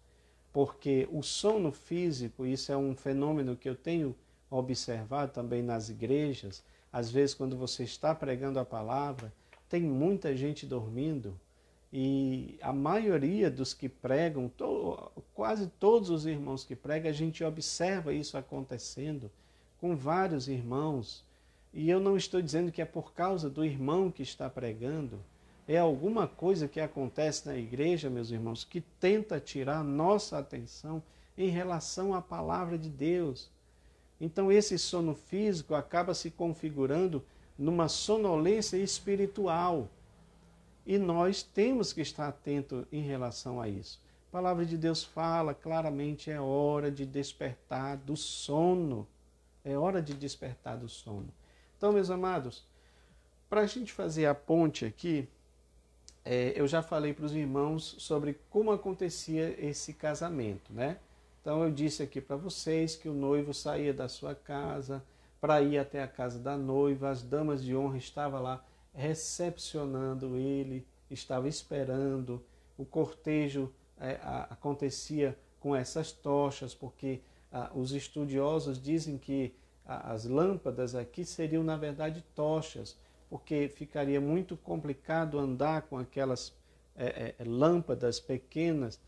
porque o sono físico, isso é um fenômeno que eu tenho observado também nas igrejas. Às vezes, quando você está pregando a palavra, tem muita gente dormindo, e a maioria dos que pregam, quase todos os irmãos que pregam, a gente observa isso acontecendo com vários irmãos. E eu não estou dizendo que é por causa do irmão que está pregando, é alguma coisa que acontece na igreja, meus irmãos, que tenta tirar nossa atenção em relação à palavra de Deus. Então esse sono físico acaba se configurando numa sonolência espiritual. E nós temos que estar atentos em relação a isso. A palavra de Deus fala claramente, é hora de despertar do sono. É hora de despertar do sono. Então, meus amados, para a gente fazer a ponte aqui, eu já falei para os irmãos sobre como acontecia esse casamento, né? Então eu disse aqui para vocês que o noivo saía da sua casa para ir até a casa da noiva, as damas de honra estavam lá recepcionando ele, estavam esperando, o cortejo acontecia com essas tochas, porque os estudiosos dizem que as lâmpadas aqui seriam na verdade tochas, porque ficaria muito complicado andar com aquelas lâmpadas pequenas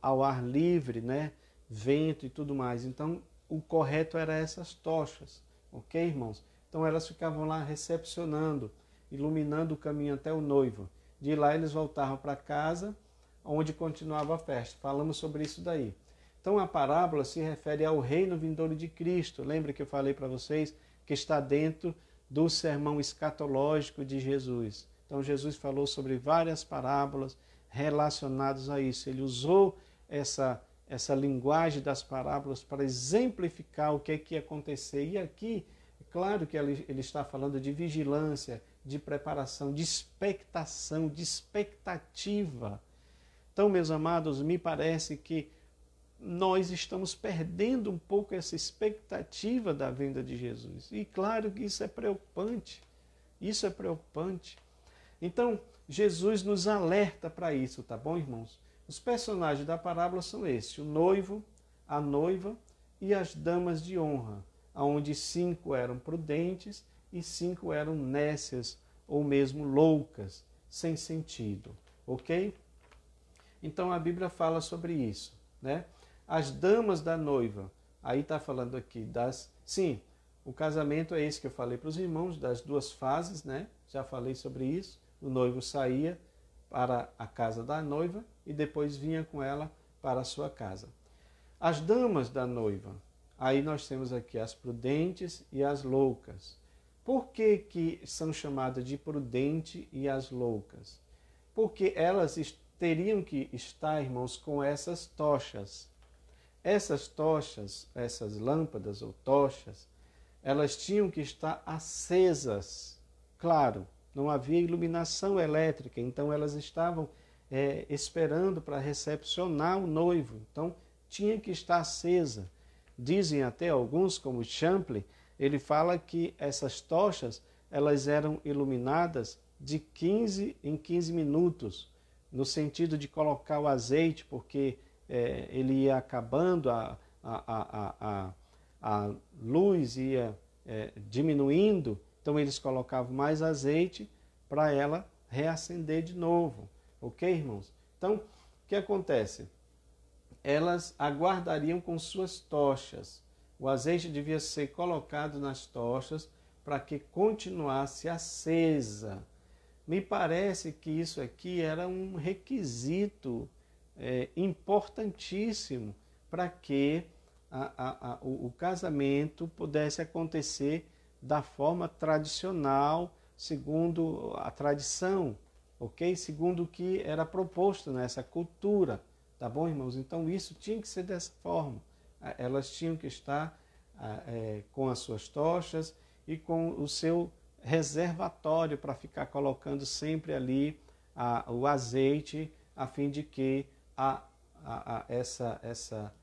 ao ar livre, né? Vento e tudo mais. Então, o correto era essas tochas, ok, irmãos? Então, elas ficavam lá recepcionando, iluminando o caminho até o noivo. De lá, eles voltavam para casa, onde continuava a festa. Falamos sobre isso daí. Então, a parábola se refere ao reino vindouro de Cristo. Lembra que eu falei para vocês que está dentro do sermão escatológico de Jesus. Então, Jesus falou sobre várias parábolas relacionadas a isso. Ele usou essa linguagem das parábolas para exemplificar o que é que ia acontecer. E aqui, é claro que ele está falando de vigilância, de preparação, de expectação, de expectativa. Então, meus amados, me parece que nós estamos perdendo um pouco essa expectativa da vinda de Jesus. E claro que isso é preocupante. Isso é preocupante. Então, Jesus nos alerta para isso, tá bom, irmãos? Os personagens da parábola são esses: o noivo, a noiva e as damas de honra, onde 5 eram prudentes e 5 eram nécias ou mesmo loucas, sem sentido, ok? Então a Bíblia fala sobre isso, né? As damas da noiva, aí está falando aqui das... Sim, o casamento é esse que eu falei para os irmãos, das 2 fases, né? Já falei sobre isso. O noivo saía para a casa da noiva e depois vinha com ela para a sua casa. As damas da noiva, aí nós temos aqui as prudentes e as loucas. Por que são chamadas de prudente e as loucas? Porque elas teriam que estar, irmãos, com essas tochas. Essas tochas, essas lâmpadas ou tochas, elas tinham que estar acesas. Claro, não havia iluminação elétrica, então elas estavam esperando para recepcionar o noivo. Então, tinha que estar acesa. Dizem até alguns, como Champlin, ele fala que essas tochas elas eram iluminadas de 15 em 15 minutos, no sentido de colocar o azeite, porque ele ia acabando, a luz ia diminuindo, então eles colocavam mais azeite para ela reacender de novo. Ok, irmãos? Então, o que acontece? Elas aguardariam com suas tochas. O azeite devia ser colocado nas tochas para que continuasse acesa. Me parece que isso aqui era um requisito importantíssimo para que o casamento pudesse acontecer da forma tradicional, segundo a tradição, ok? Segundo o que era proposto nessa cultura, tá bom, irmãos? Então isso tinha que ser dessa forma. Elas tinham que estar com as suas tochas e com o seu reservatório para ficar colocando sempre ali o azeite, a fim de que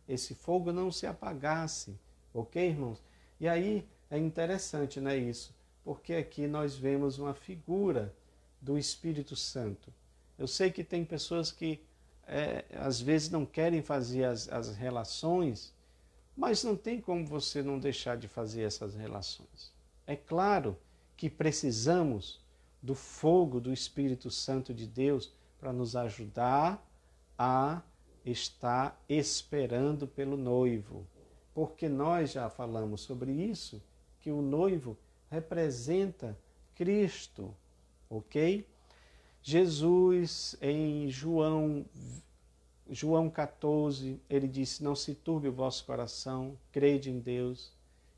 esse fogo não se apagasse, ok, irmãos? E aí é interessante, né, isso, porque aqui nós vemos uma figura do Espírito Santo. Eu sei que tem pessoas que às vezes não querem fazer as relações, mas não tem como você não deixar de fazer essas relações. É claro que precisamos do fogo do Espírito Santo de Deus para nos ajudar a estar esperando pelo noivo. Porque nós já falamos sobre isso, que o noivo representa Cristo, ok? Jesus, em João 14, ele disse: não se turbe o vosso coração, crede em Deus,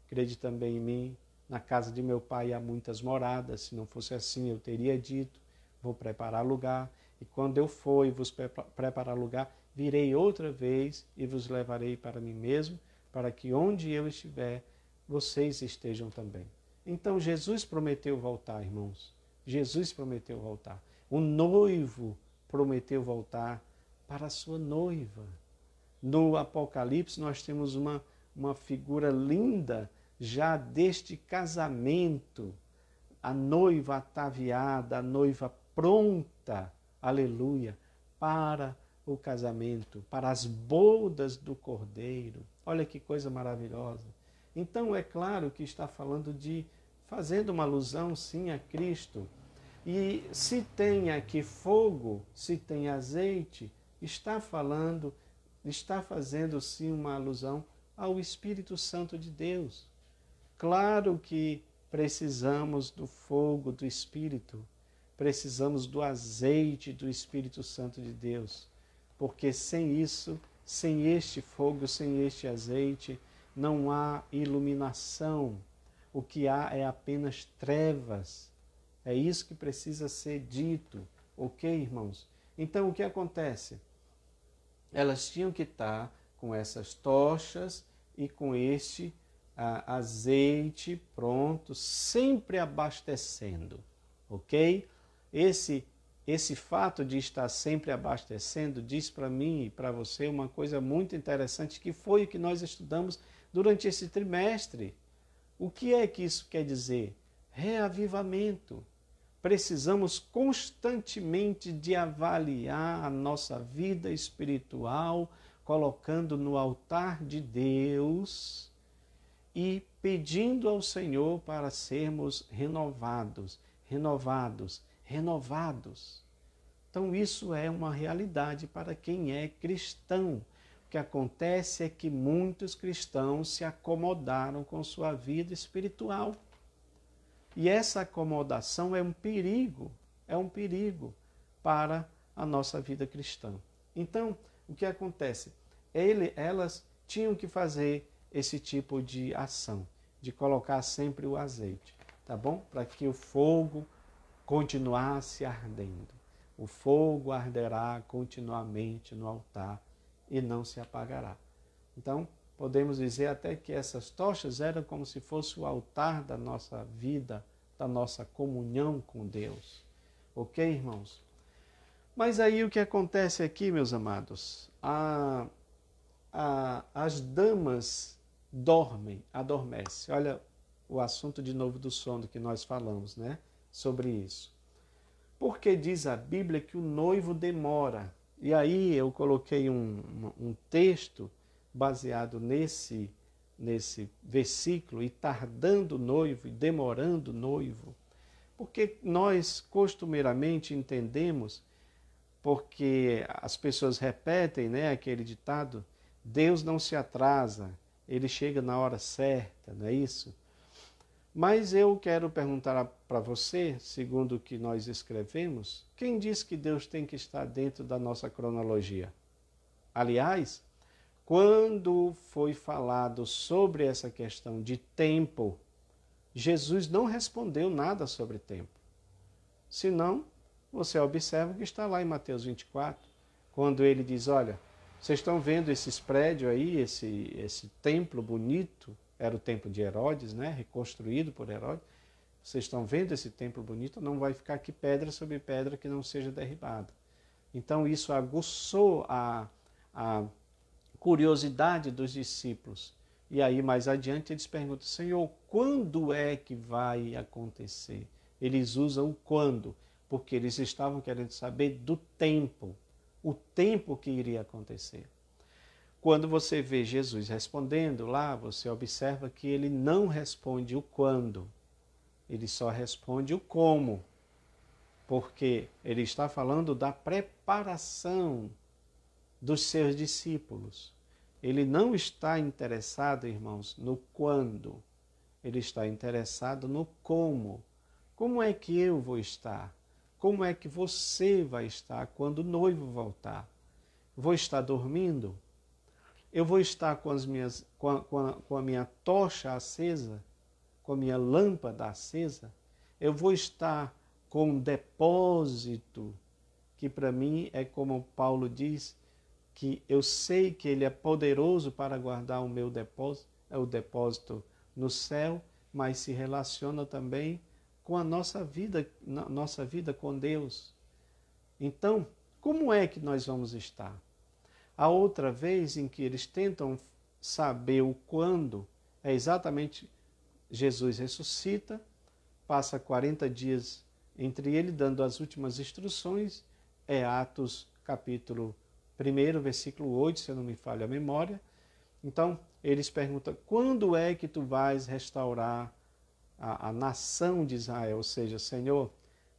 crede também em mim. Na casa de meu pai há muitas moradas, se não fosse assim eu teria dito, vou preparar lugar, e quando eu for e vos preparar lugar, virei outra vez e vos levarei para mim mesmo, para que onde eu estiver, vocês estejam também. Então Jesus prometeu voltar, irmãos. Jesus prometeu voltar. O noivo prometeu voltar para a sua noiva. No Apocalipse nós temos uma figura linda já deste casamento, a noiva ataviada, a noiva pronta, aleluia, para o casamento, para as bodas do Cordeiro. Olha que coisa maravilhosa. Então é claro que está falando fazendo uma alusão sim a Cristo. E se tem aqui fogo, se tem azeite, está fazendo sim uma alusão ao Espírito Santo de Deus. Claro que precisamos do fogo do Espírito, precisamos do azeite do Espírito Santo de Deus, porque sem isso, sem este fogo, sem este azeite, não há iluminação. O que há é apenas trevas. É isso que precisa ser dito, ok, irmãos? Então, o que acontece? Elas tinham que estar com essas tochas e com este azeite pronto, sempre abastecendo, ok? Esse fato de estar sempre abastecendo diz para mim e para você uma coisa muito interessante, que foi o que nós estudamos durante esse trimestre. O que é que isso quer dizer? Reavivamento. Precisamos constantemente de avaliar a nossa vida espiritual, colocando no altar de Deus e pedindo ao Senhor para sermos renovados. Então isso é uma realidade para quem é cristão. O que acontece é que muitos cristãos se acomodaram com sua vida espiritual. E essa acomodação é um perigo para a nossa vida cristã. Então, o que acontece? Elas tinham que fazer esse tipo de ação, de colocar sempre o azeite, tá bom? Para que o fogo continuasse ardendo. O fogo arderá continuamente no altar e não se apagará. Então, podemos dizer até que essas tochas eram como se fosse o altar da nossa vida, da nossa comunhão com Deus. Ok, irmãos? Mas aí o que acontece aqui, meus amados? As damas adormecem. Olha o assunto de novo do sono que nós falamos, né? Sobre isso. Porque diz a Bíblia que o noivo demora. E aí eu coloquei um texto baseado nesse versículo, e tardando o noivo, e demorando o noivo. Porque nós costumeiramente entendemos, porque as pessoas repetem, né, aquele ditado, Deus não se atrasa, ele chega na hora certa, não é isso? Mas eu quero perguntar para você, segundo o que nós escrevemos, quem diz que Deus tem que estar dentro da nossa cronologia? Aliás, quando foi falado sobre essa questão de tempo, Jesus não respondeu nada sobre tempo. Senão, você observa que está lá em Mateus 24, quando ele diz, olha, vocês estão vendo esses prédios aí, esse templo bonito, era o templo de Herodes, né, reconstruído por Herodes. Vocês estão vendo esse templo bonito? Não vai ficar aqui pedra sobre pedra que não seja derribada. Então isso aguçou a curiosidade dos discípulos. E aí mais adiante eles perguntam, Senhor, quando é que vai acontecer? Eles usam o quando, porque eles estavam querendo saber do tempo, o tempo que iria acontecer. Quando você vê Jesus respondendo lá, você observa que ele não responde o quando, ele só responde o como, porque ele está falando da preparação dos seus discípulos. Ele não está interessado, irmãos, no quando, ele está interessado no como. Como é que eu vou estar? Como é que você vai estar quando o noivo voltar? Vou estar dormindo? Eu vou estar com a minha tocha acesa, com a minha lâmpada acesa? Eu vou estar com um depósito, que para mim é como Paulo diz, que eu sei que ele é poderoso para guardar o meu depósito, é o depósito no céu, mas se relaciona também com a nossa vida com Deus. Então, como é que nós vamos estar? A outra vez em que eles tentam saber o quando, é exatamente Jesus ressuscita, passa 40 dias entre ele, dando as últimas instruções, é Atos capítulo 1, versículo 8, se eu não me falha a memória. Então, eles perguntam, quando é que tu vais restaurar a nação de Israel? Ou seja, Senhor,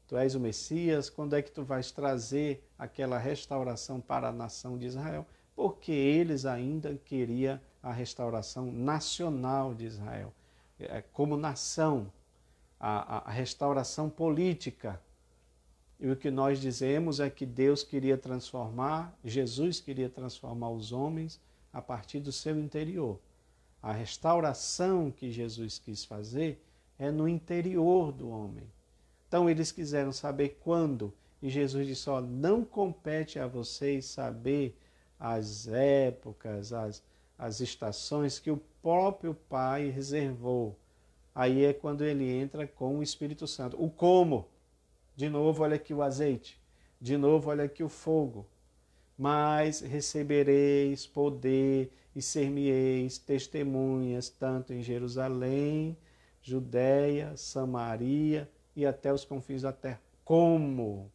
tu és o Messias, quando é que tu vais trazer aquela restauração para a nação de Israel? Porque eles ainda queriam a restauração nacional de Israel, como nação, a restauração política. E o que nós dizemos é que Deus queria transformar, Jesus queria transformar os homens a partir do seu interior. A restauração que Jesus quis fazer é no interior do homem. Então eles quiseram saber quando, e Jesus disse, ó, não compete a vocês saber as épocas, as estações que o próprio Pai reservou. Aí é quando ele entra com o Espírito Santo. O como? De novo, olha aqui o azeite. De novo, olha aqui o fogo. Mas recebereis poder e ser-me-eis testemunhas, tanto em Jerusalém, Judéia, Samaria e até os confins da terra. Como?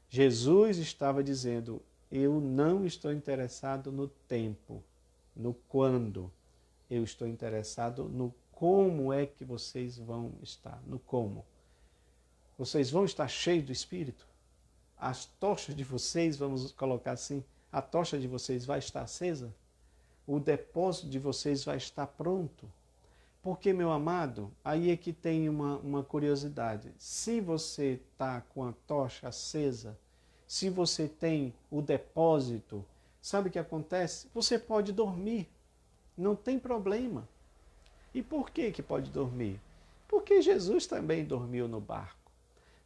Jesus estava dizendo, eu não estou interessado no tempo, no quando. Eu estou interessado no como é que vocês vão estar, no como. Vocês vão estar cheios do Espírito? As tochas de vocês, vamos colocar assim, a tocha de vocês vai estar acesa? O depósito de vocês vai estar pronto? Porque, meu amado, aí é que tem uma curiosidade. Se você está com a tocha acesa, se você tem o depósito, sabe o que acontece? Você pode dormir, não tem problema. E por que pode dormir? Porque Jesus também dormiu no barco.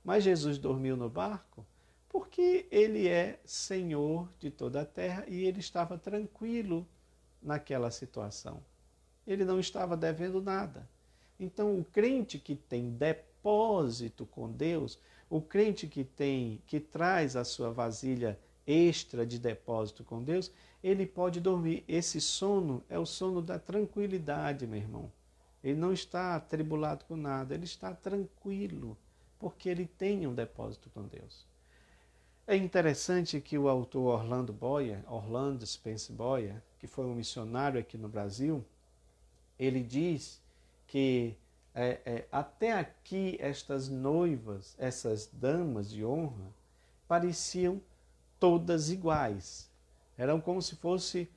Mas Jesus dormiu no barco porque ele é Senhor de toda a terra e ele estava tranquilo naquela situação. Ele não estava devendo nada. Então, o crente que tem depósito com Deus, o crente que traz a sua vasilha extra de depósito com Deus, ele pode dormir. Esse sono é o sono da tranquilidade, meu irmão. Ele não está atribulado com nada, ele está tranquilo, porque ele tem um depósito com Deus. É interessante que o autor Orlando Spence Boyer, que foi um missionário aqui no Brasil, ele diz que até aqui estas noivas, essas damas de honra, pareciam todas iguais. Eram como se fosse,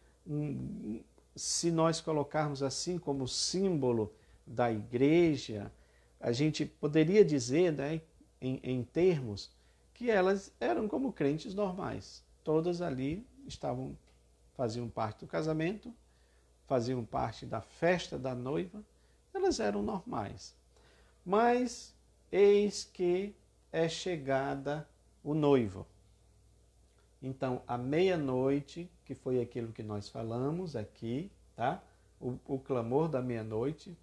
se nós colocarmos assim como símbolo da igreja, a gente poderia dizer, né, em termos, que elas eram como crentes normais. Todas ali faziam parte do casamento, faziam parte da festa da noiva, elas eram normais. Mas eis que é chegada o noivo. Então, à meia-noite, que foi aquilo que nós falamos aqui, tá? O clamor da meia-noite.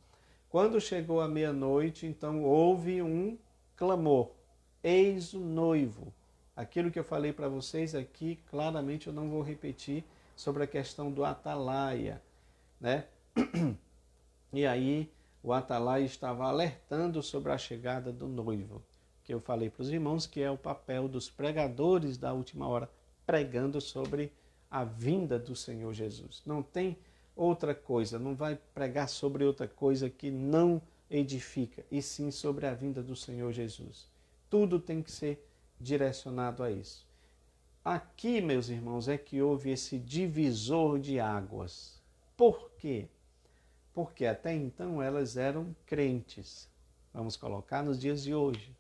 Quando chegou a meia-noite, então houve um clamor. Eis o noivo. Aquilo que eu falei para vocês aqui, claramente eu não vou repetir sobre a questão do atalaia, né? E aí o atalaia estava alertando sobre a chegada do noivo, que eu falei para os irmãos que é o papel dos pregadores da última hora, pregando sobre a vinda do Senhor Jesus. Não tem outra coisa, não vai pregar sobre outra coisa que não edifica, e sim sobre a vinda do Senhor Jesus. Tudo tem que ser direcionado a isso. Aqui, meus irmãos, é que houve esse divisor de águas. Por quê? Porque até então elas eram crentes. Vamos colocar nos dias de hoje.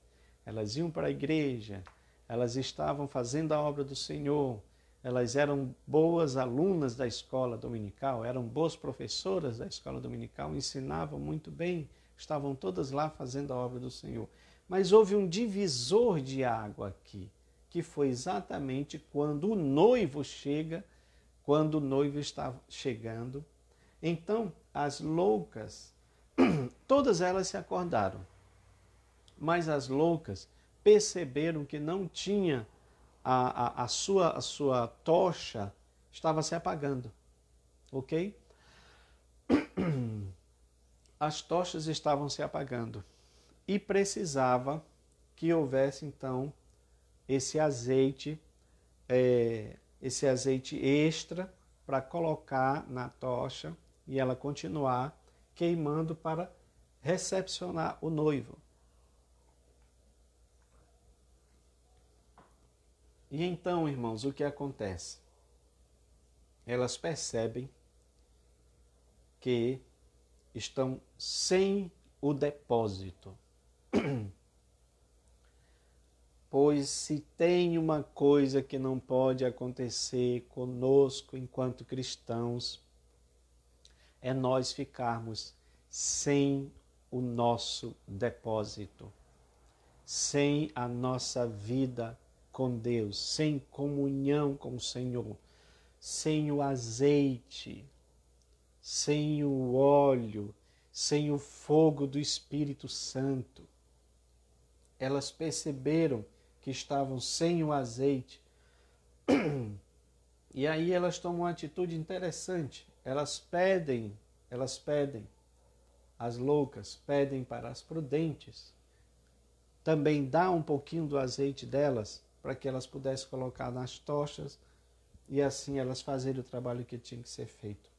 Elas iam para a igreja, elas estavam fazendo a obra do Senhor, elas eram boas alunas da escola dominical, eram boas professoras da escola dominical, ensinavam muito bem, estavam todas lá fazendo a obra do Senhor. Mas houve um divisor de água aqui, que foi exatamente quando o noivo chega, quando o noivo está chegando. Então, as loucas, todas elas se acordaram, mas as loucas perceberam que não tinha a sua tocha, estava se apagando, ok? As tochas estavam se apagando e precisava que houvesse então esse azeite extra para colocar na tocha e ela continuar queimando para recepcionar o noivo. E então, irmãos, o que acontece? Elas percebem que estão sem o depósito. Pois se tem uma coisa que não pode acontecer conosco enquanto cristãos, é nós ficarmos sem o nosso depósito, sem a nossa vida com Deus, sem comunhão com o Senhor, sem o azeite, sem o óleo, sem o fogo do Espírito Santo. Elas perceberam que estavam sem o azeite. E aí elas tomam uma atitude interessante. Elas pedem, as loucas pedem para as prudentes também dar um pouquinho do azeite delas, para que elas pudessem colocar nas tochas e assim elas fazerem o trabalho que tinha que ser feito.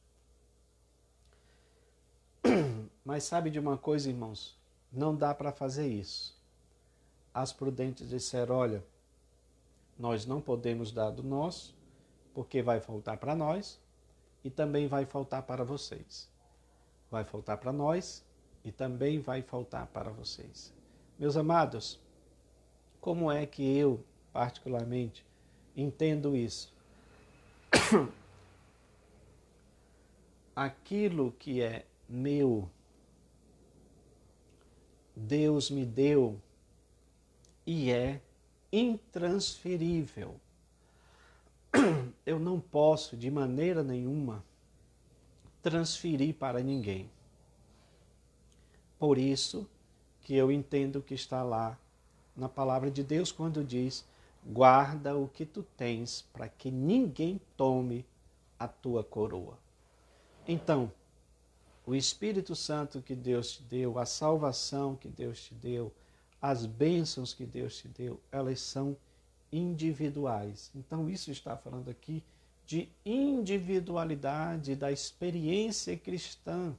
Mas sabe de uma coisa, irmãos? Não dá para fazer isso. As prudentes disseram, olha, nós não podemos dar do nosso, porque vai faltar para nós e também vai faltar para vocês. Vai faltar para nós e também vai faltar para vocês. Meus amados, como é que eu, particularmente, entendo isso? Aquilo que é meu, Deus me deu e é intransferível. Eu não posso, de maneira nenhuma, transferir para ninguém. Por isso que eu entendo que está lá na palavra de Deus quando diz: guarda o que tu tens para que ninguém tome a tua coroa. Então, o Espírito Santo que Deus te deu, a salvação que Deus te deu, as bênçãos que Deus te deu, elas são individuais. Então, isso está falando aqui de individualidade da experiência cristã.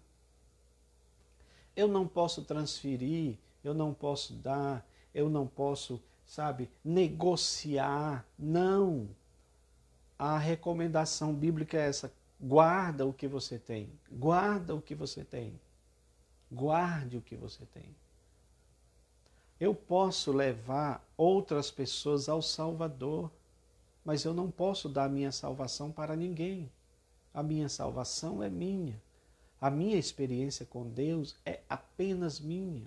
Eu não posso transferir, eu não posso dar, eu não posso, negociar. Não. A recomendação bíblica é essa: guarda o que você tem. Guarda o que você tem. Guarde o que você tem. Eu posso levar outras pessoas ao Salvador, mas eu não posso dar a minha salvação para ninguém. A minha salvação é minha. A minha experiência com Deus é apenas minha.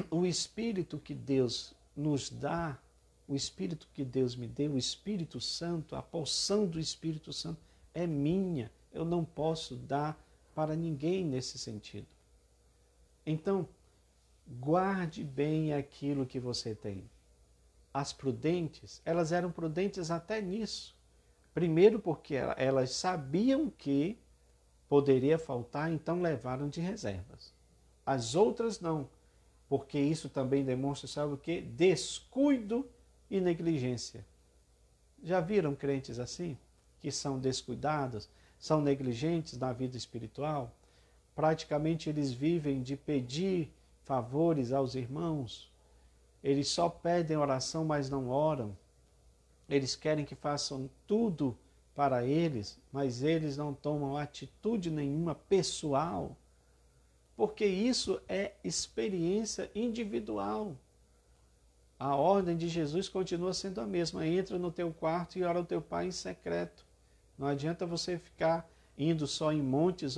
O Espírito que Deus nos dá, o Espírito que Deus me deu, o Espírito Santo, a porção do Espírito Santo é minha. Eu não posso dar para ninguém nesse sentido. Então, guarde bem aquilo que você tem. As prudentes, elas eram prudentes até nisso. Primeiro porque elas sabiam que poderia faltar, então levaram de reservas. As outras não, porque isso também demonstra, sabe o quê? Descuido e negligência. Já viram crentes assim? Que são descuidados, são negligentes na vida espiritual? Praticamente eles vivem de pedir favores aos irmãos. Eles só pedem oração, mas não oram. Eles querem que façam tudo para eles, mas eles não tomam atitude nenhuma pessoal, porque isso é experiência individual. A ordem de Jesus continua sendo a mesma: entra no teu quarto e ora ao teu Pai em secreto. Não adianta você ficar indo só em montes.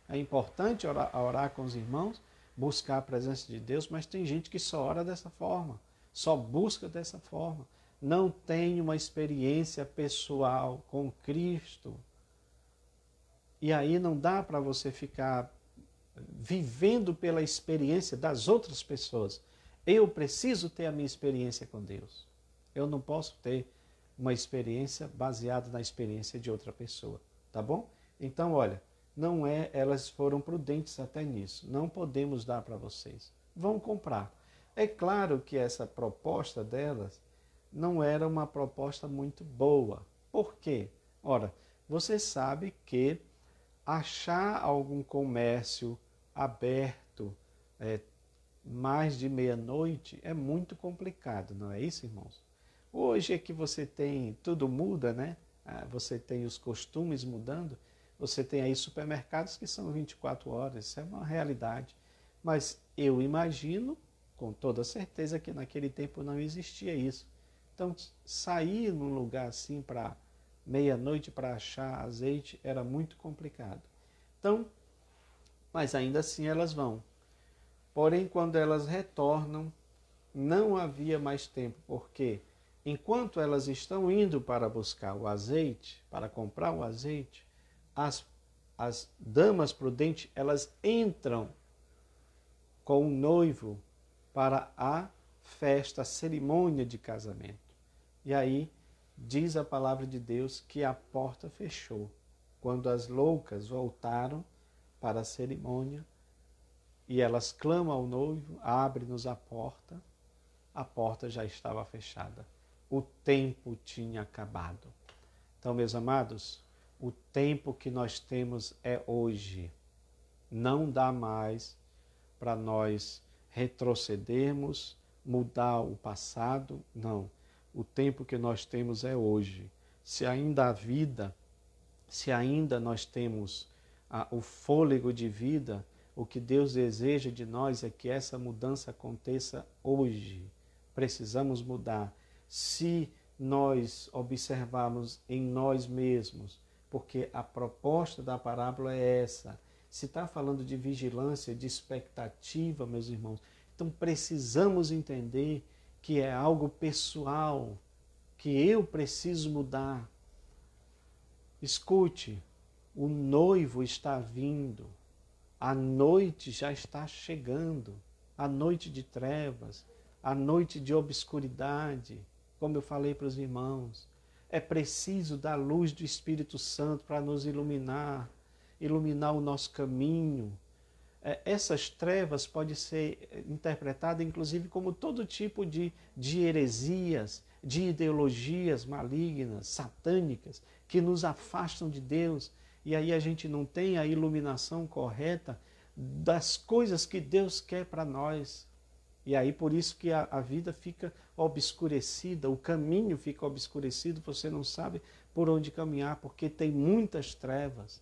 É importante orar com os irmãos, buscar a presença de Deus, mas tem gente que só ora dessa forma, só busca dessa forma. Não tem uma experiência pessoal com Cristo. E aí não dá para você ficar vivendo pela experiência das outras pessoas. Eu preciso ter a minha experiência com Deus. Eu não posso ter uma experiência baseada na experiência de outra pessoa. Tá bom? Então, olha, elas foram prudentes até nisso. Não podemos dar para vocês. Vão comprar. É claro que essa proposta delas não era uma proposta muito boa. Por quê? Ora, você sabe que achar algum comércio aberto mais de meia-noite é muito complicado, não é isso, irmãos? Hoje é que você tem, tudo muda, né? Você tem os costumes mudando, você tem aí supermercados que são 24 horas, isso é uma realidade. Mas eu imagino, com toda certeza, que naquele tempo não existia isso. Então, sair num lugar assim para meia-noite para achar azeite era muito complicado. Então, mas ainda assim elas vão. Porém, quando elas retornam, não havia mais tempo, porque enquanto elas estão indo para buscar o azeite, para comprar o azeite, as damas prudentes, elas entram com o noivo para a festa, a cerimônia de casamento. E aí diz a palavra de Deus que a porta fechou. Quando as loucas voltaram para a cerimônia e elas clamam ao noivo, abre-nos a porta já estava fechada. O tempo tinha acabado. Então, meus amados, o tempo que nós temos é hoje. Não dá mais para nós retrocedermos, mudar o passado, não. O tempo que nós temos é hoje. Se ainda há vida, se ainda nós temos o fôlego de vida, o que Deus deseja de nós é que essa mudança aconteça hoje. Precisamos mudar. Se nós observarmos em nós mesmos, porque a proposta da parábola é essa. Se está falando de vigilância, de expectativa, meus irmãos, então precisamos entender que é algo pessoal, que eu preciso mudar. Escute, o noivo está vindo, a noite já está chegando, a noite de trevas, a noite de obscuridade, como eu falei para os irmãos. É preciso da luz do Espírito Santo para nos iluminar o nosso caminho. Essas trevas podem ser interpretadas, inclusive, como todo tipo de heresias, de ideologias malignas, satânicas, que nos afastam de Deus. E aí a gente não tem a iluminação correta das coisas que Deus quer para nós. E aí por isso que a vida fica obscurecida, o caminho fica obscurecido, você não sabe por onde caminhar, porque tem muitas trevas.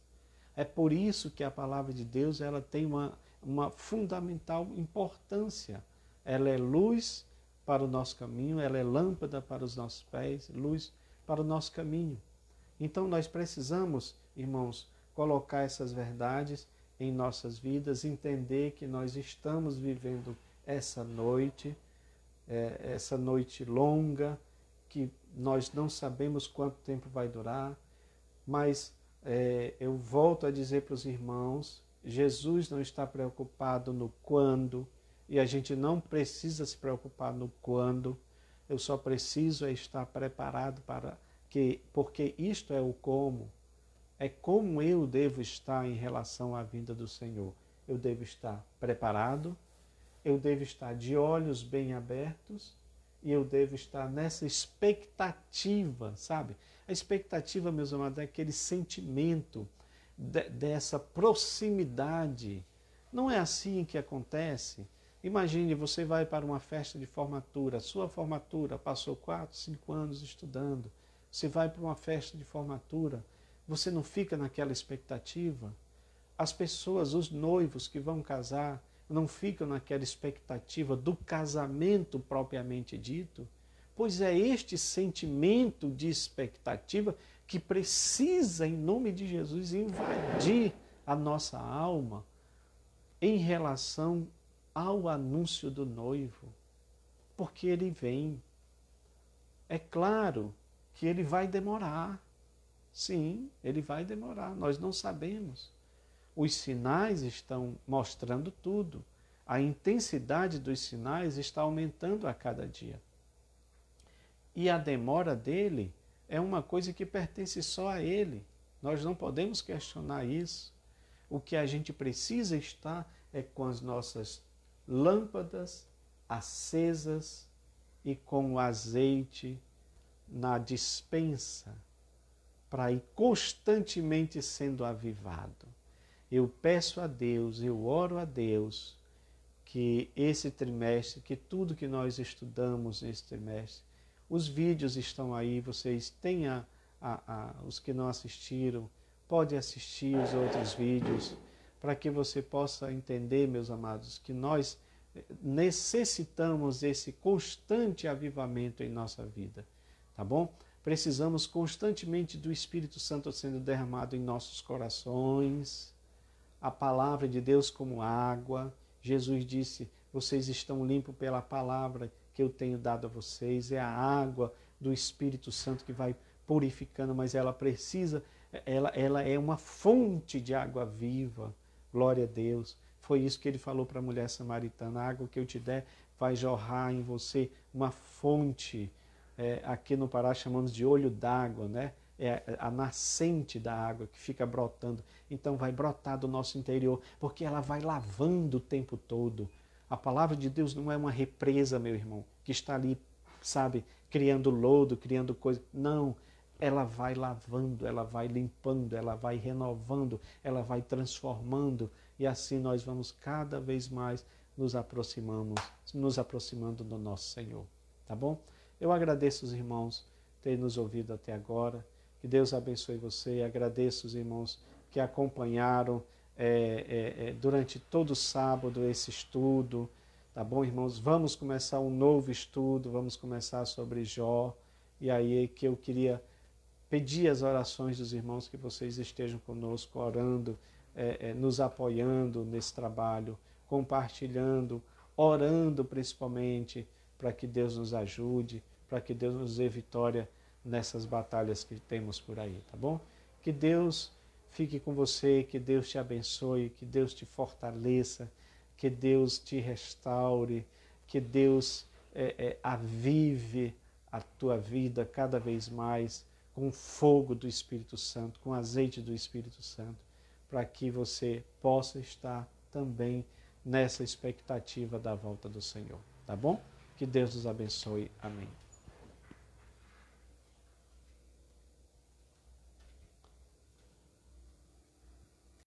É por isso que a palavra de Deus ela tem uma fundamental importância. Ela é luz para o nosso caminho, ela é lâmpada para os nossos pés, luz para o nosso caminho. Então nós precisamos, irmãos, colocar essas verdades em nossas vidas, entender que nós estamos vivendo essa noite longa, que nós não sabemos quanto tempo vai durar, mas eu volto a dizer para os irmãos, Jesus não está preocupado no quando, e a gente não precisa se preocupar no quando, eu só preciso estar preparado porque isto é o como, é como eu devo estar em relação à vinda do Senhor. Eu devo estar preparado, eu devo estar de olhos bem abertos e eu devo estar nessa expectativa, sabe? A expectativa, meus amados, é aquele sentimento dessa proximidade. Não é assim que acontece. Imagine, você vai para uma festa de formatura, sua formatura, passou 4, 5 anos estudando, você vai para uma festa de formatura, você não fica naquela expectativa? As pessoas, os noivos que vão casar, não ficam naquela expectativa do casamento propriamente dito? Pois é este sentimento de expectativa que precisa, em nome de Jesus, invadir a nossa alma em relação ao anúncio do noivo, porque ele vem. É claro que ele vai demorar. Sim, ele vai demorar, nós não sabemos. Os sinais estão mostrando tudo. A intensidade dos sinais está aumentando a cada dia. E a demora dele é uma coisa que pertence só a ele. Nós não podemos questionar isso. O que a gente precisa estar é com as nossas lâmpadas acesas e com o azeite na despensa, para ir constantemente sendo avivado. Eu peço a Deus, eu oro a Deus, que esse trimestre, que tudo que nós estudamos nesse trimestre, os vídeos estão aí, vocês têm os que não assistiram, pode assistir os outros vídeos, para que você possa entender, meus amados, que nós necessitamos desse constante avivamento em nossa vida, tá bom? Precisamos constantemente do Espírito Santo sendo derramado em nossos corações, a palavra de Deus como água. Jesus disse, vocês estão limpos pela palavra que eu tenho dado a vocês, é a água do Espírito Santo que vai purificando, mas ela precisa, ela é uma fonte de água viva. Glória a Deus. Foi isso que ele falou para a mulher samaritana: a água que eu te der vai jorrar em você uma fonte. Aqui no Pará chamamos de olho d'água, né? É a nascente da água que fica brotando. Então vai brotar do nosso interior, porque ela vai lavando o tempo todo. A palavra de Deus não é uma represa, meu irmão, que está ali, sabe, criando lodo, criando coisa. Não, ela vai lavando, ela vai limpando, ela vai renovando, ela vai transformando. E assim nós vamos cada vez mais nos aproximando do nosso Senhor. Tá bom? Eu agradeço os irmãos terem nos ouvido até agora. Que Deus abençoe você. Agradeço os irmãos que acompanharam durante todo o sábado esse estudo. Tá bom, irmãos? Vamos começar um novo estudo, vamos começar sobre Jó. E aí que eu queria pedir as orações dos irmãos, que vocês estejam conosco, orando, nos apoiando nesse trabalho, compartilhando, orando principalmente, para que Deus nos ajude, para que Deus nos dê vitória nessas batalhas que temos por aí, tá bom? Que Deus fique com você, que Deus te abençoe, que Deus te fortaleça, que Deus te restaure, que Deus avive a tua vida cada vez mais com o fogo do Espírito Santo, com o azeite do Espírito Santo, para que você possa estar também nessa expectativa da volta do Senhor, tá bom? Que Deus nos abençoe. Amém.